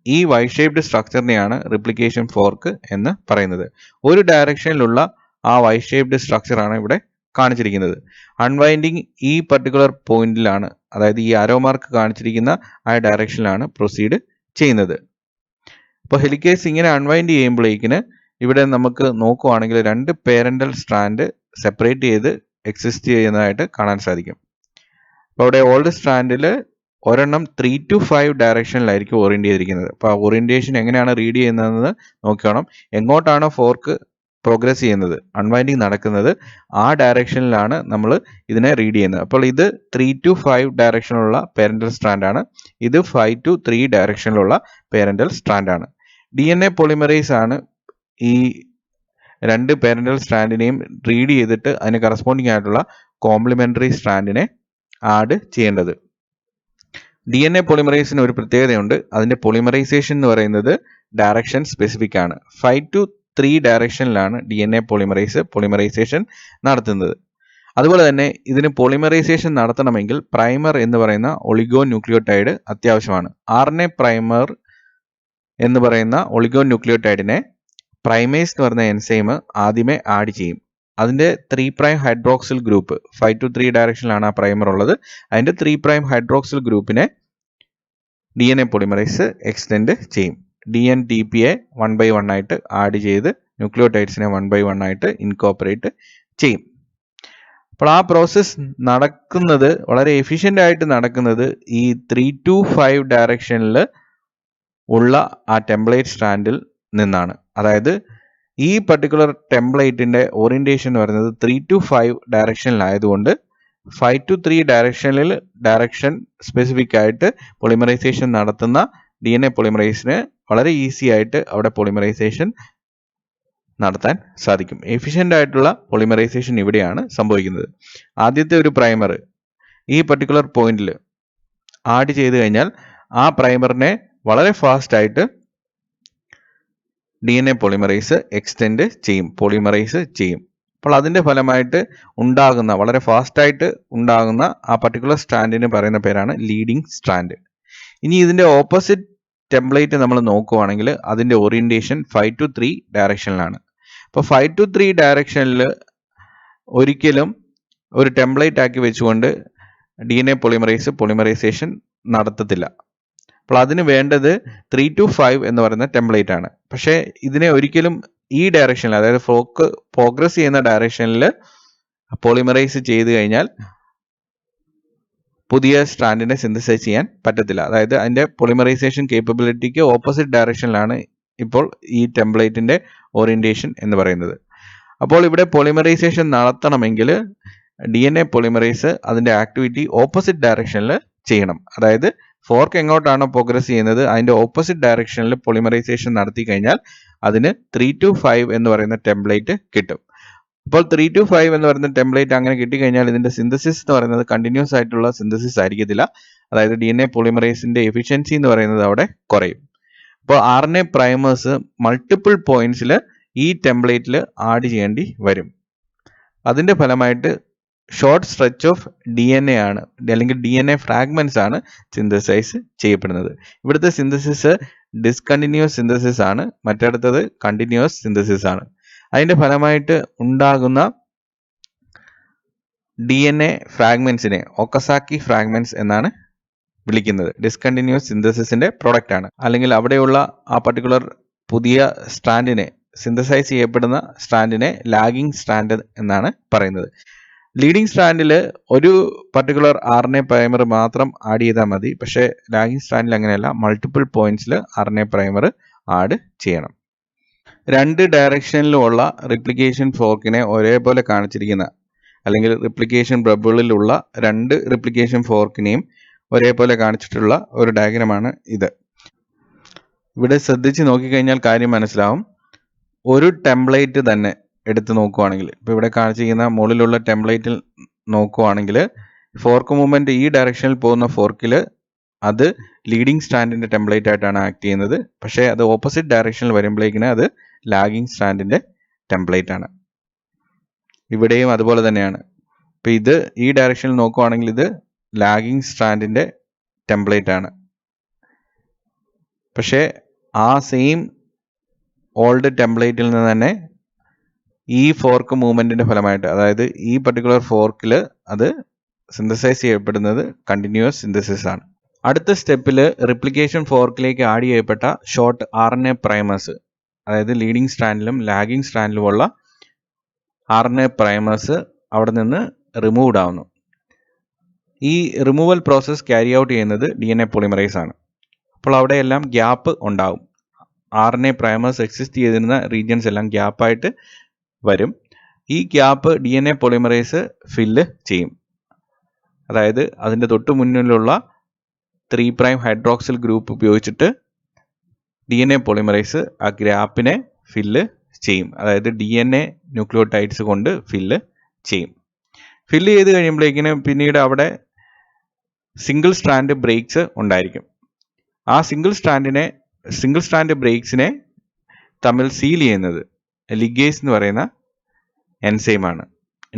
Speaker 1: ഈ വൈ ഷേപ്ഡ് സ്ട്രക്ചറിനെയാണ് റിപ്ലിക്കേഷൻ ഫോർക്ക് എന്ന് പറയുന്നത്. ഒരു ഡയറക്ഷനിലുള്ള ആ വൈ ഷേപ്ഡ് സ്ട്രക്ചറാണ് ഇവിടെ കാണിച്ചിരിക്കുന്നത്. അൺവൈൻഡിങ് ഈ പർട്ടിക്കുലർ പോയിന്റിലാണ്, അതായത് ഈ ആരോ മാർക്ക് കാണിച്ചിരിക്കുന്ന ആ ഡയറക്ഷനിലാണ് പ്രൊസീഡ് ചെയ്യുന്നത്. അപ്പോൾ ഹെലിക്കേസ് ഇങ്ങനെ അൺവൈൻഡ് ചെയ്യുമ്പോഴേക്കിന് ഇവിടെ നമുക്ക് നോക്കുവാണെങ്കിൽ 2 പേരന്റൽ സ്ട്രാൻഡ് സെപ്പറേറ്റ് ചെയ്ത് എക്സിസ്റ്റ് ചെയ്യുന്നതായിട്ട് കാണാൻ സാധിക്കും. അപ്പോൾ അവിടെ ഓൾഡ് സ്ട്രാൻഡിൽ ഒരെണ്ണം 3 to 5 ഡയറക്ഷനിലായിരിക്കും ഓറിയൻറ്റ് ചെയ്തിരിക്കുന്നത്. അപ്പോൾ ആ ഓറിയൻറ്റേഷൻ എങ്ങനെയാണ് റീഡ് ചെയ്യുന്നതെന്ന് നോക്കണം. എങ്ങോട്ടാണോ ഫോർക്ക് പ്രോഗ്രസ് ചെയ്യുന്നത്, അൺവൈൻഡിങ് നടക്കുന്നത്, ആ ഡയറക്ഷനിലാണ് നമ്മൾ ഇതിനെ റീഡ് ചെയ്യുന്നത്. അപ്പോൾ ഇത് 3 to 5 ഡയറക്ഷനിലുള്ള പേരന്റൽ സ്ട്രാൻഡാണ്. ഇത് 5 to 3 ഡയറക്ഷനിലുള്ള പേരന്റൽ സ്ട്രാൻഡാണ്. DNA പോളിമറേസ് ആണ് ഈ രണ്ട് പേരന്റൽ സ്ട്രാൻഡിനെയും റീഡ് ചെയ്തിട്ട് അതിന് കറസ്പോണ്ടിങ് ആയിട്ടുള്ള കോംപ്ലിമെന്ററി സ്ട്രാൻഡിനെ ആഡ് ചെയ്യേണ്ടത്. DNA പോളിമറേസിന് ഒരു പ്രത്യേകതയുണ്ട്. അതിന്റെ പോളിമറൈസേഷൻ എന്ന് പറയുന്നത് ഡയറക്ഷൻ സ്പെസിഫിക് ആണ്. 5 to 3 ഡയറക്ഷനിലാണ് DNA പോളിമറൈസേഷൻ നടത്തുന്നത്. അതുപോലെ തന്നെ ഇതിന് പോളിമറൈസേഷൻ നടത്തണമെങ്കിൽ പ്രൈമർ എന്ന് പറയുന്ന ഒളിഗോ ന്യൂക്ലിയോടൈഡ് അത്യാവശ്യമാണ്. RNA പ്രൈമർ എന്ന് പറയുന്ന ഒളിഗോ ന്യൂക്ലിയോടൈഡിനെ പ്രൈമേസ് എന്ന് പറയുന്ന എൻസൈം ആദ്യമേ ആഡ് ചെയ്യും. അതിന്റെ 3' ഹൈഡ്രോക്സിൽ ഗ്രൂപ്പ് 5 to 3 ഡയറക്ഷനിലാണ് ആ പ്രൈമർ ഉള്ളത്. അതിന്റെ 3' ഹൈഡ്രോക്സിൽ ഗ്രൂപ്പിനെ DNA പോളിമറൈസ് എക്സ്റ്റെൻഡ് ചെയ്യും. DNTP-യെ 1 by 1 ആയിട്ട് ആഡ് ചെയ്ത് ന്യൂക്ലിയോടൈഡ്സിനെ 1 by 1 ആയിട്ട് ഇൻകോപ്പറേറ്റ് ചെയ്യും. അപ്പോൾ ആ പ്രോസസ്സ് നടക്കുന്നത് വളരെ എഫിഷ്യൻ്റ് ആയിട്ട് നടക്കുന്നത് ഈ 3 to 5 ഡയറക്ഷനിൽ ഉള്ള ആ ടെംപ്ലേറ്റ് സ്ട്രാൻഡിൽ നിന്നാണ്. അതായത് ഈ പർട്ടിക്കുലർ ടെംപ്ലേറ്റിന്റെ ഓറിയന്റേഷൻ എന്ന് പറയുന്നത് 3 to 5 ഡയറക്ഷനിലായതുകൊണ്ട് 5 to 3 ഡയറക്ഷൻ സ്പെസിഫിക് ആയിട്ട് പോളിമറൈസേഷൻ നടത്തുന്ന DNA പോളിമറൈസിന് വളരെ ഈസി ആയിട്ട് അവിടെ പോളിമറൈസേഷൻ നടത്താൻ സാധിക്കും. എഫിഷ്യൻ്റ് ആയിട്ടുള്ള പോളിമറൈസേഷൻ ഇവിടെയാണ് സംഭവിക്കുന്നത്. ആദ്യത്തെ ഒരു പ്രൈമർ ഈ പർട്ടിക്കുലർ പോയിന്റിൽ ആഡ് ചെയ്ത് കഴിഞ്ഞാൽ ആ പ്രൈമറിനെ വളരെ ഫാസ്റ്റ് ആയിട്ട് DNA പോളിമറൈസ് എക്സ്റ്റെൻഡ് ചെയ്യും, പോളിമറൈസ് ചെയ്യും. അപ്പോൾ അതിന്റെ ഫലമായിട്ട് ഉണ്ടാകുന്ന വളരെ ഫാസ്റ്റായിട്ട് ഉണ്ടാകുന്ന ആ പർട്ടിക്കുലർ സ്ട്രാൻഡിന് പറയുന്ന പേരാണ് ലീഡിങ് സ്ട്രാൻഡ്. ഇനി ഇതിന്റെ ഓപ്പോസിറ്റ് ടെംപ്ലേറ്റ് നമ്മൾ നോക്കുവാണെങ്കിൽ അതിന്റെ ഓറിയന്റേഷൻ 5 to 3 ഡയറക്ഷനിലാണ്. അപ്പോൾ 5 to 3 ഡയറക്ഷനിൽ ഒരിക്കലും ഒരു ടെംപ്ലേറ്റ് ആക്കി വെച്ചുകൊണ്ട് DNA പോളിമറൈസേഷൻ നടത്തത്തില്ല. അപ്പോൾ അതിന് വേണ്ടത് 3 to 5 എന്ന് പറയുന്ന ടെംപ്ലേറ്റ് ആണ്. പക്ഷേ ഇതിനെ ഒരിക്കലും ഈ ഡയറക്ഷനിൽ, അതായത് ഫോർക്ക് പ്രോഗ്രസ് ചെയ്യുന്ന ഡയറക്ഷനിൽ പോളിമറൈസ് ചെയ്ത് കഴിഞ്ഞാൽ പുതിയ സ്ട്രാൻഡിനെ സിന്തസൈസ് ചെയ്യാൻ പറ്റത്തില്ല. അതായത് അതിന്റെ പോളിമറൈസേഷൻ കേപ്പബിലിറ്റിക്ക് ഓപ്പോസിറ്റ് ഡയറക്ഷനിലാണ് ഇപ്പോൾ ഈ ടെംപ്ലേറ്റിന്റെ ഓറിയന്റേഷൻ എന്ന് പറയുന്നത്. അപ്പോൾ ഇവിടെ പോളിമറൈസേഷൻ നടത്തണമെങ്കിൽ DNA പോളിമറൈസ് അതിന്റെ ആക്ടിവിറ്റി ഓപ്പോസിറ്റ് ഡയറക്ഷനിൽ ചെയ്യണം. അതായത് ഫോർക്ക് എങ്ങോട്ടാണോ പ്രോഗ്രസ് ചെയ്യുന്നത് അതിന്റെ ഓപ്പോസിറ്റ് ഡയറക്ഷനിൽ പോളിമറൈസേഷൻ നടത്തി കഴിഞ്ഞാൽ അതിന് 3 to 5 എന്ന് പറയുന്ന ടെംപ്ലേറ്റ് കിട്ടും. അപ്പോൾ 3 to 5 എന്ന് പറയുന്ന ടെംപ്ലേറ്റ് അങ്ങനെ കിട്ടിക്കഴിഞ്ഞാൽ ഇതിന്റെ സിന്തസിസ് എന്ന് പറയുന്നത് കണ്ടിന്യൂസ് ആയിട്ടുള്ള സിന്തസിസ് ആയിരിക്കത്തില്ല. അതായത് DNA പോളിമറൈസിന്റെ എഫിഷ്യൻസി എന്ന് പറയുന്നത് അവിടെ കുറയും. അപ്പോൾ RNA പ്രൈമേഴ്സ് മൾട്ടിപ്പിൾ പോയിന്റ്സിൽ ഈ ടെംപ്ലേറ്റിൽ ആഡ് ചെയ്യേണ്ടി വരും. അതിന്റെ ഫലമായിട്ട് ഷോർട്ട് സ്ട്രെച്ച് ഓഫ് DNA ആണ്, അല്ലെങ്കിൽ DNA ഫ്രാഗ്മെന്റ്സ് ആണ് സിന്തസൈസ് ചെയ്യപ്പെടുന്നത്. ഇവിടുത്തെ സിന്തസിസ് ഡിസ്കണ്ടിന്യൂസ് സിന്തസിസ് ആണ്, മറ്റടുത്തത് കണ്ടിന്യൂസ് സിന്തസിസ് ആണ്. അതിന്റെ ഫലമായിട്ട് ഉണ്ടാകുന്ന DNA ഫ്രാഗ്മെന്റ്സിനെ ഒക്കസാക്കി ഫ്രാഗ്മെന്റ്സ് എന്നാണ് വിളിക്കുന്നത്. ഡിസ്കണ്ടിന്യൂസ് സിന്തസിസിന്റെ പ്രോഡക്റ്റ് ആണ്. അല്ലെങ്കിൽ അവിടെയുള്ള ആ പർട്ടിക്കുലർ പുതിയ സ്ട്രാൻഡിനെ, സിന്തസൈസ് ചെയ്യപ്പെടുന്ന സ്ട്രാൻഡിനെ ലാഗിങ് സ്ട്രാൻഡ് എന്നാണ് പറയുന്നത്. ലീഡിങ് സ്ട്രാൻഡിൽ ഒരു പർട്ടിക്കുലർ RNA പ്രൈമർ മാത്രം ആഡ് ചെയ്താൽ മതി. പക്ഷേ ലാഗിങ് സ്ട്രാൻഡിൽ അങ്ങനെയല്ല, മൾട്ടിപ്പിൾ പോയിന്റ്സിൽ RNA പ്രൈമർ ആഡ് ചെയ്യണം. രണ്ട് ഡയറക്ഷനിലുമുള്ള റിപ്ലിക്കേഷൻ ഫോർക്കിനെ ഒരേപോലെ കാണിച്ചിരിക്കുന്ന, അല്ലെങ്കിൽ റിപ്ലിക്കേഷൻ ബബിളിലുള്ള രണ്ട് റിപ്ലിക്കേഷൻ ഫോർക്കിനെയും ഒരേപോലെ കാണിച്ചിട്ടുള്ള ഒരു ഡയഗ്രമാണ് ഇത്. ഇവിടെ ശ്രദ്ധിച്ച് നോക്കിക്കഴിഞ്ഞാൽ കാര്യം മനസ്സിലാവും. ഒരു ടെംപ്ലേറ്റ് തന്നെ എടുത്ത് നോക്കുവാണെങ്കിൽ, ഇപ്പോൾ ഇവിടെ കാണിച്ചിരിക്കുന്ന മുകളിലുള്ള ടെംപ്ലേറ്റിൽ നോക്കുവാണെങ്കിൽ ഫോർക്ക് മൂവ്മെന്റ് ഈ ഡയറക്ഷനിൽ പോകുന്ന ഫോർക്കിൽ അത് ലീഡിങ് സ്ട്രാൻഡിന്റെ ടെംപ്ലേറ്റ് ആയിട്ടാണ് ആക്ട് ചെയ്യുന്നത്. പക്ഷേ അത് ഓപ്പോസിറ്റ് ഡയറക്ഷനിൽ വരുമ്പോഴേക്കിന് അത് ലാഗിങ് സ്ട്രാൻഡിന്റെ ടെംപ്ലേറ്റ് ആണ്. ഇവിടെയും അതുപോലെ തന്നെയാണ്. ഇപ്പം ഇത് ഈ ഡയറക്ഷനിൽ നോക്കുവാണെങ്കിൽ ഇത് ലാഗിങ് സ്ട്രാൻഡിന്റെ ടെംപ്ലേറ്റ് ആണ്. പക്ഷേ ആ സെയിം ഓൾഡ് ടെംപ്ലേറ്റിൽ നിന്ന് തന്നെ ഈ ഫോർക്ക് മൂവ്മെന്റിന്റെ ഫലമായിട്ട്, അതായത് ഈ പർട്ടിക്കുലർ ഫോർക്കിൽ അത് സിന്തസൈസ് ചെയ്യപ്പെടുന്നത് കണ്ടിന്യൂസ് സിന്തസിസ് ആണ്. അടുത്ത സ്റ്റെപ്പിൽ റിപ്ലിക്കേഷൻ ഫോർക്കിലേക്ക് ആഡ് ചെയ്യപ്പെട്ട ഷോർട്ട് RNA പ്രൈമേഴ്സ്, അതായത് ലീഡിങ് സ്ട്രാൻഡിലും ലാഗിങ് സ്ട്രാൻഡിലുമുള്ള RNA പ്രൈമേഴ്സ് അവിടെ നിന്ന് റിമൂവ്ഡ് ആവുന്നു. ഈ റിമൂവൽ പ്രോസസ്സ് ക്യാരി ഔട്ട് ചെയ്യുന്നത് DNA പോളിമറൈസ് ആണ്. അപ്പോൾ അവിടെയെല്ലാം ഗ്യാപ്പ് ഉണ്ടാവും. RNA പ്രൈമേഴ്സ് എക്സിസ്റ്റ് ചെയ്തിരുന്ന റീജിയൻസ് എല്ലാം ഗ്യാപ്പായിട്ട് വരും. ഈ ഗ്യാപ്പ് DNA പോളിമറൈസ് ഫില്ല് ചെയ്യും. അതായത് അതിൻ്റെ തൊട്ട് മുന്നിലുള്ള 3' ഹൈഡ്രോക്സിൽ ഗ്രൂപ്പ് ഉപയോഗിച്ചിട്ട് DNA പോളിമറൈസ് ആ ഗ്യാപ്പിനെ ഫില്ല് ചെയ്യും. അതായത് DNA ന്യൂക്ലിയോടൈഡ്സ് കൊണ്ട് ഫില്ല് ചെയ്യും. ഫില്ല് ചെയ്ത് കഴിയുമ്പോഴേക്കിന് പിന്നീട് അവിടെ സിംഗിൾ സ്ട്രാൻഡ് ബ്രേക്സ് ഉണ്ടായിരിക്കും. ആ സിംഗിൾ സ്ട്രാൻഡ് ബ്രേക്സിനെ തമ്മിൽ സീൽ ചെയ്യുന്നത് ലിഗേസ് എന്ന് പറയുന്ന എൻസൈമാണ്.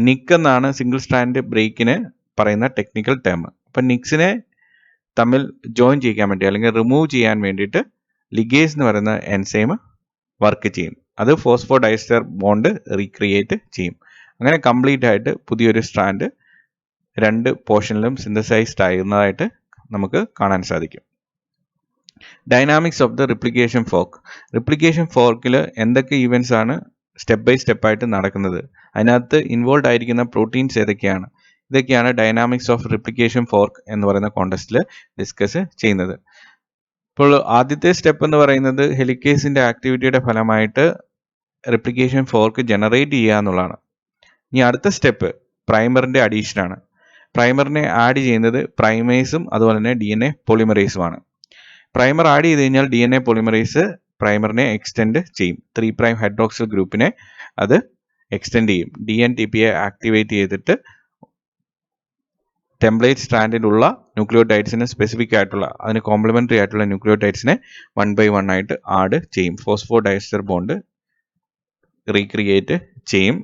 Speaker 1: നിക്ക് എന്നാണ് സിംഗിൾ സ്ട്രാൻഡ് ബ്രേക്കിന് പറയുന്ന ടെക്നിക്കൽ ടേം. അപ്പം നിക്സിനെ തമ്മിൽ ജോയിൻ ചെയ്യാൻ വേണ്ടി അല്ലെങ്കിൽ റിമൂവ് ചെയ്യാൻ വേണ്ടിയിട്ട് ലിഗേസ് എന്ന് പറയുന്ന എൻസൈം വർക്ക് ചെയ്യും. അത് ഫോസ്ഫോഡൈസ്റ്റർ ബോണ്ട് റീക്രിയേറ്റ് ചെയ്യും. അങ്ങനെ കംപ്ലീറ്റ് ആയിട്ട് പുതിയൊരു സ്ട്രാൻഡ് 2 പോർഷനിലും സിന്തസൈസ്ഡ് ആയിരുന്നതായിട്ട് നമുക്ക് കാണാൻ സാധിക്കും. Dynamics of the replication fork. Replication ഫോർക്കിൽ എന്തൊക്കെ ഈവൻസ് ആണ് സ്റ്റെപ്പ് ബൈ സ്റ്റെപ്പ് ആയിട്ട് നടക്കുന്നത്, അതിനകത്ത് ഇൻവോൾവ് ആയിരിക്കുന്ന പ്രോട്ടീൻസ് ഏതൊക്കെയാണ്, ഇതൊക്കെയാണ് ഡൈനാമിക്സ് ഓഫ് റിപ്ലിക്കേഷൻ ഫോർക്ക് എന്ന് പറയുന്ന കോണ്ടസ്റ്റിൽ ഡിസ്കസ് ചെയ്യുന്നത്. ഇപ്പോൾ ആദ്യത്തെ സ്റ്റെപ്പ് എന്ന് പറയുന്നത് ഹെലിക്കേസിൻ്റെ ആക്ടിവിറ്റിയുടെ ഫലമായിട്ട് റിപ്ലിക്കേഷൻ ഫോർക്ക് ജനറേറ്റ് ചെയ്യുക എന്നുള്ളതാണ്. ഇനി അടുത്ത സ്റ്റെപ്പ് പ്രൈമറിൻ്റെ അഡീഷനാണ്. പ്രൈമറിനെ ആഡ് ചെയ്യുന്നത് പ്രൈമേസും അതുപോലെ തന്നെ DNA പോളിമറൈസുമാണ്. പ്രൈമർ ആഡ് ചെയ്ത് കഴിഞ്ഞാൽ DNA പോളിമറൈസ് പ്രൈമറിനെ എക്സ്റ്റെൻഡ് ചെയ്യും. 3' ഹൈഡ്രോക്സിൽ ഗ്രൂപ്പിനെ അത് എക്സ്റ്റെൻഡ് ചെയ്യും. DNTPയെ ആക്ടിവേറ്റ് ചെയ്തിട്ട് ടെംപ്ലേറ്റ് സ്ട്രാൻഡിലുള്ള ന്യൂക്ലിയോടൈഡ്സിന് സ്പെസിഫിക് ആയിട്ടുള്ള അതിന് കോംപ്ലിമെൻ്ററി ആയിട്ടുള്ള ന്യൂക്ലിയോടൈഡ്സിനെ 1 by 1 ആയിട്ട് ആഡ് ചെയ്യും. ഫോസ്ഫോഡൈസ്റ്റർ ബോണ്ട് റീക്രിയേറ്റ് ചെയ്യും.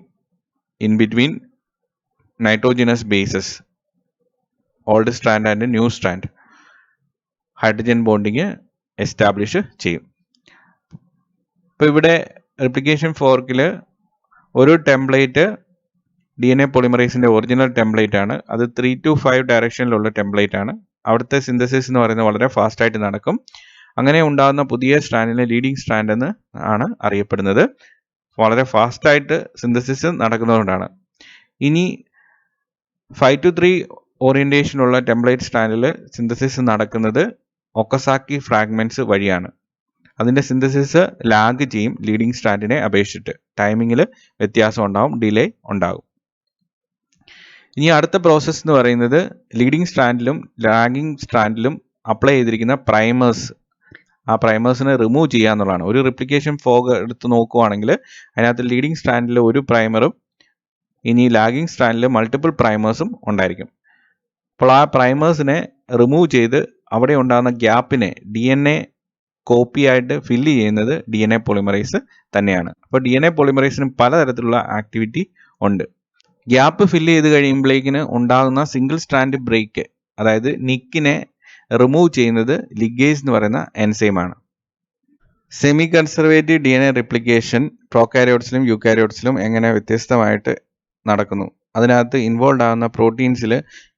Speaker 1: In between nitrogenase bases old strand and new strand hydrogen bonding establish ചെയ്യും. ഇപ്പോൾ ഇവിടെ റിപ്ലിക്കേഷൻ ഫോർക്കിൽ ഒരു ടെംപ്ലേറ്റ് DNA പോളിമറൈസിൻ്റെ ഒറിജിനൽ ടെംപ്ലേറ്റ് ആണ്. അത് 3 to 5 ഡയറക്ഷനിലുള്ള ടെംപ്ലേറ്റ് ആണ്. അവിടുത്തെ സിന്തസിസ് എന്ന് പറയുന്നത് വളരെ ഫാസ്റ്റായിട്ട് നടക്കും. അങ്ങനെ ഉണ്ടാകുന്ന പുതിയ സ്ട്രാൻഡിനെ ലീഡിങ് സ്ട്രാൻഡ് എന്ന് ആണ് അറിയപ്പെടുന്നത്. വളരെ ഫാസ്റ്റായിട്ട് സിന്തസിസ് നടക്കുന്നതുകൊണ്ടാണ്. ഇനി 5 to 3 ഓറിയൻറ്റേഷനുള്ള ടെംപ്ലേറ്റ് സ്ട്രാൻഡിൽ സിന്തസിസ് നടക്കുന്നത് ഒക്കസാക്കി ഫ്രാഗ്മെൻറ്റ്സ് വഴിയാണ്. അതിൻ്റെ സിന്തസിസ് ലാഗ് ചെയ്യും ലീഡിങ് സ്ട്രാൻഡിനെ അപേക്ഷിച്ചിട്ട്. ടൈമിങ്ങിൽ വ്യത്യാസം ഉണ്ടാവും, ഡിലേ ഉണ്ടാകും. ഇനി അടുത്ത പ്രോസസ്സ് എന്ന് പറയുന്നത് ലീഡിങ് സ്ട്രാൻഡിലും ലാഗിങ് സ്ട്രാൻഡിലും അപ്ലൈ ചെയ്തിരിക്കുന്ന പ്രൈമേഴ്സ്, ആ പ്രൈമേഴ്സിനെ റിമൂവ് ചെയ്യുക എന്നുള്ളതാണ്. ഒരു റിപ്ലിക്കേഷൻ ഫോഗ് എടുത്ത് നോക്കുവാണെങ്കിൽ അതിനകത്ത് ലീഡിങ് സ്ട്രാൻഡിൽ ഒരു പ്രൈമറും ഇനി ലാഗിങ് സ്ട്രാൻഡിൽ മൾട്ടിപ്പിൾ പ്രൈമേഴ്സും ഉണ്ടായിരിക്കും. അപ്പോൾ ആ പ്രൈമേഴ്സിനെ റിമൂവ് ചെയ്ത് അവിടെ ഉണ്ടാകുന്ന ഗ്യാപ്പിനെ DNA കോപ്പിയായിട്ട് ഫില്ല് ചെയ്യുന്നത് DNA പോളിമറൈസ് തന്നെയാണ്. അപ്പോൾ DNA പോളിമറൈസിന് പലതരത്തിലുള്ള ആക്ടിവിറ്റി ഉണ്ട്. ഗ്യാപ്പ് ഫില്ല് ചെയ്ത് കഴിയുമ്പോഴേക്കിന് ഉണ്ടാകുന്ന സിംഗിൾ സ്ട്രാൻഡ് ബ്രേക്ക്, അതായത് നിക്കിനെ റിമൂവ് ചെയ്യുന്നത് ലിഗേസ് എന്ന് പറയുന്ന എൻസൈമാണ്. സെമി കൺസർവേറ്റീവ് DNA റിപ്ലിക്കേഷൻ പ്രോകാരിയോട്സിലും യൂകാരിയോട്സിലും എങ്ങനെ വ്യത്യസ്തമായിട്ട് നടക്കുന്നു, അതിനകത്ത് ഇൻവോൾവ് ആകുന്ന പ്രോട്ടീൻസിൽ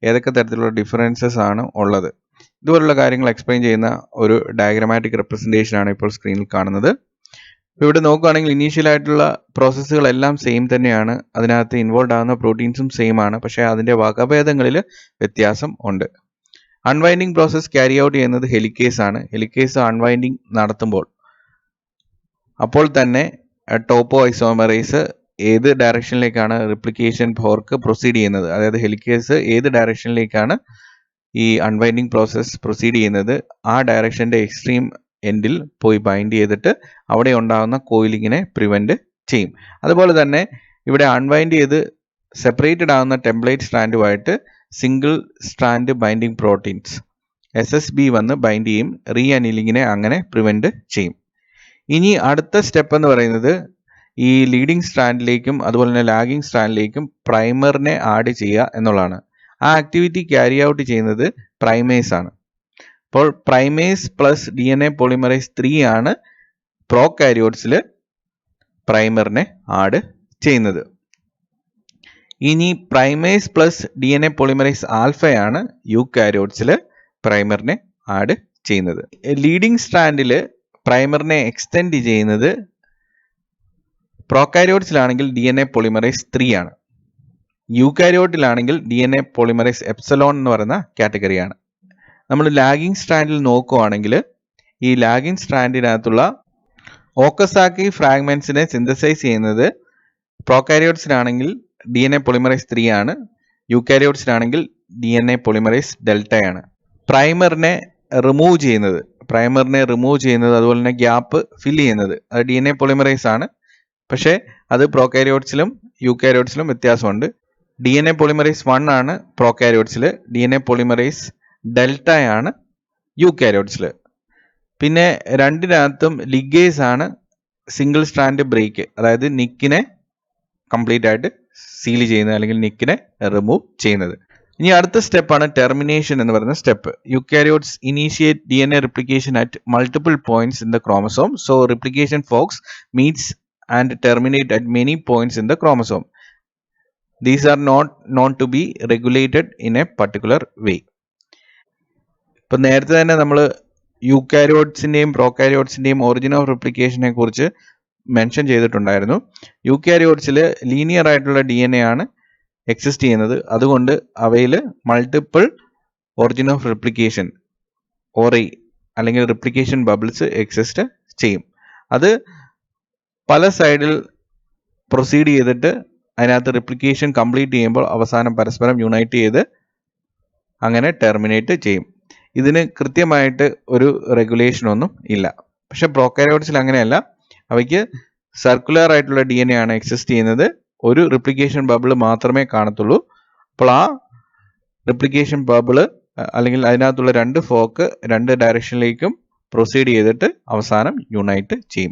Speaker 1: ഏതൊക്കെ തരത്തിലുള്ള ഡിഫറൻസസ് ആണ് ഉള്ളത്, ഇതുപോലുള്ള കാര്യങ്ങൾ എക്സ്പ്ലെയിൻ ചെയ്യുന്ന ഒരു ഡയഗ്രമാറ്റിക് റെപ്രസെൻറ്റേഷൻ ആണ് ഇപ്പോൾ സ്ക്രീനിൽ കാണുന്നത്. ഇവിടെ നോക്കുകയാണെങ്കിൽ ഇനീഷ്യലായിട്ടുള്ള പ്രോസസ്സുകളെല്ലാം സെയിം തന്നെയാണ്. അതിനകത്ത് ഇൻവോൾവ് ആകുന്ന പ്രോട്ടീൻസും സെയിം ആണ്. പക്ഷേ അതിൻ്റെ വകഭേദങ്ങളിൽ വ്യത്യാസം ഉണ്ട്. അൺവൈൻഡിങ് പ്രോസസ്സ് ക്യാരി ഔട്ട് ചെയ്യുന്നത് ഹെലിക്കേസ് ആണ്. ഹെലിക്കേസ് അൺവൈൻഡിങ് നടത്തുമ്പോൾ അപ്പോൾ തന്നെ ടോപ്പോ ഐസോമറൈസ് ഏത് ഡയറക്ഷനിലേക്കാണ് റിപ്ലിക്കേഷൻ ഫോർക്ക് പ്രൊസീഡ് ചെയ്യുന്നത്, അതായത് ഹെലിക്കേസ് ഏത് ഡയറക്ഷനിലേക്കാണ് ഈ അൺവൈൻഡിങ് പ്രോസസ്സ് പ്രൊസീഡ് ചെയ്യുന്നത്, ആ ഡയറക്ഷൻ്റെ എക്സ്ട്രീം എൻഡിൽ പോയി ബൈൻഡ് ചെയ്തിട്ട് അവിടെ ഉണ്ടാകുന്ന കോയിലിങ്ങിനെ പ്രിവെൻറ്റ് ചെയ്യും. അതുപോലെ തന്നെ ഇവിടെ അൺവൈൻഡ് ചെയ്ത് സെപ്പറേറ്റഡ് ആകുന്ന ടെംപ്ലേറ്റ് സ്ട്രാൻഡുമായിട്ട് single strand binding proteins SSB വന്ന് ബൈൻഡ് ചെയ്യും. റീ അനീലിങ്ങിനെ അങ്ങനെ പ്രിവെൻറ്റ് ചെയ്യും. ഇനി അടുത്ത സ്റ്റെപ്പ് എന്ന് പറയുന്നത് ഈ ലീഡിങ് സ്ട്രാൻഡിലേക്കും അതുപോലെ തന്നെ ലാഗിങ് സ്ട്രാൻഡിലേക്കും പ്രൈമറിനെ ആഡ് ചെയ്യുക എന്നുള്ളതാണ്. ആ ആക്ടിവിറ്റി ക്യാരി ഔട്ട് ചെയ്യുന്നത് പ്രൈമേസ് ആണ്. അപ്പോൾ പ്രൈമേസ് പ്ലസ് DNA പോളിമറൈസ് 3 ആണ് പ്രോകാരിയോട്സിൽ പ്രൈമറിനെ ആഡ് ചെയ്യുന്നത്. ഇനി പ്രൈമേസ് പ്ലസ് DNA പോളിമറൈസ് ആൽഫയാണ് യൂകാരിയോട്സിൽ പ്രൈമറിനെ ആഡ് ചെയ്യുന്നത്. ലീഡിങ് സ്ട്രാൻഡിൽ പ്രൈമറിനെ എക്സ്റ്റെൻഡ് ചെയ്യുന്നത് പ്രോകാരിയോട്സിലാണെങ്കിൽ DNA പോളിമറൈസ് 3 ആണ്. യൂക്കാരിയോട്ടിലാണെങ്കിൽ DNA പോളിമറൈസ് എപ്സിലോൺ എന്ന് പറയുന്ന കാറ്റഗറിയാണ്. നമ്മൾ ലാഗിങ് സ്ട്രാൻഡിൽ നോക്കുവാണെങ്കിൽ ഈ ലാഗിങ് സ്ട്രാൻഡിനകത്തുള്ള ഓക്കസാക്കി ഫ്രാഗ്മെന്റ്സിനെ സിന്തസൈസ് ചെയ്യുന്നത് പ്രോകാരിയോട്സിലാണെങ്കിൽ DNA പോളിമറൈസ് 3 ആണ്. യൂക്കാരിയോട്സിലാണെങ്കിൽ DNA പോളിമറൈസ് ഡെൽറ്റയാണ്. പ്രൈമറിനെ റിമൂവ് ചെയ്യുന്നത് അതുപോലെ തന്നെ ഗ്യാപ്പ് ഫില്ല് ചെയ്യുന്നത് അത് DNA പോളിമറൈസ് ആണ്. പക്ഷേ അത് പ്രോകാരിയോട്സിലും യൂക്കാരിയോട്സിലും വ്യത്യാസമുണ്ട്. DNA പോളിമറൈസ് 1 ആണ് പ്രോകാരിയോട്സിൽ, DNA പോളിമറൈസ് ഡെൽറ്റയാണ് യൂക്കാരിയോട്സിൽ. പിന്നെ രണ്ടിനകത്തും ലിഗേസ് ആണ് സിംഗിൾ സ്ട്രാൻഡ് ബ്രേക്ക്, അതായത് നിക്കിനെ കംപ്ലീറ്റ് ആയിട്ട് സീൽ ചെയ്യുന്നത് അല്ലെങ്കിൽ നിക്കിനെ റിമൂവ് ചെയ്യുന്നത്. ഇനി അടുത്ത സ്റ്റെപ്പാണ് ടെർമിനേഷൻ എന്ന് പറയുന്ന step. Eukaryotes initiate DNA replication at multiple points in the chromosome. So replication forks meets and terminate at many points in the chromosome. These are not known to be regulated in a particular way. ഇപ്പം നേരത്തെ തന്നെ നമ്മൾ യൂക്കാരിയോട്സിൻ്റെയും പ്രോകാരിയോട്സിൻ്റെയും origin of റിപ്ലിക്കേഷനെ കുറിച്ച് mention ചെയ്തിട്ടുണ്ടായിരുന്നു. യൂക്കാരിയോട്സിൽ linear ആയിട്ടുള്ള DNA ആണ് exist ചെയ്യുന്നത്. അതുകൊണ്ട് അവയിൽ മൾട്ടിപ്പിൾ ഒറിജിൻ ഓഫ് റിപ്ലിക്കേഷൻ ഓറി അല്ലെങ്കിൽ റിപ്ലിക്കേഷൻ ബബിൾസ് എക്സിസ്റ്റ് ചെയ്യും. അത് പല സൈഡിൽ പ്രൊസീഡ് ചെയ്തിട്ട് അതിനകത്ത് റിപ്ലിക്കേഷൻ കംപ്ലീറ്റ് ചെയ്യുമ്പോൾ അവസാനം പരസ്പരം യുണൈറ്റ് ചെയ്ത് അങ്ങനെ ടെർമിനേറ്റ് ചെയ്യും. ഇതിന് കൃത്യമായിട്ട് ഒരു റെഗുലേഷനൊന്നും ഇല്ല. പക്ഷെ പ്രോകാരിയോട്സിൽ അങ്ങനെയല്ല. അവയ്ക്ക് സർക്കുലർ ആയിട്ടുള്ള DNA ആണ് എക്സിസ്റ്റ് ചെയ്യുന്നത്. ഒരു റിപ്ലിക്കേഷൻ ബബിൾ മാത്രമേ കാണത്തുള്ളൂ. അപ്പോൾ ആ റിപ്ലിക്കേഷൻ ബബിള് അല്ലെങ്കിൽ അതിനകത്തുള്ള രണ്ട് ഫോക്ക് രണ്ട് ഡയറക്ഷനിലേക്കും പ്രൊസീഡ് ചെയ്തിട്ട് അവസാനം യുണൈറ്റ് ചെയ്യും.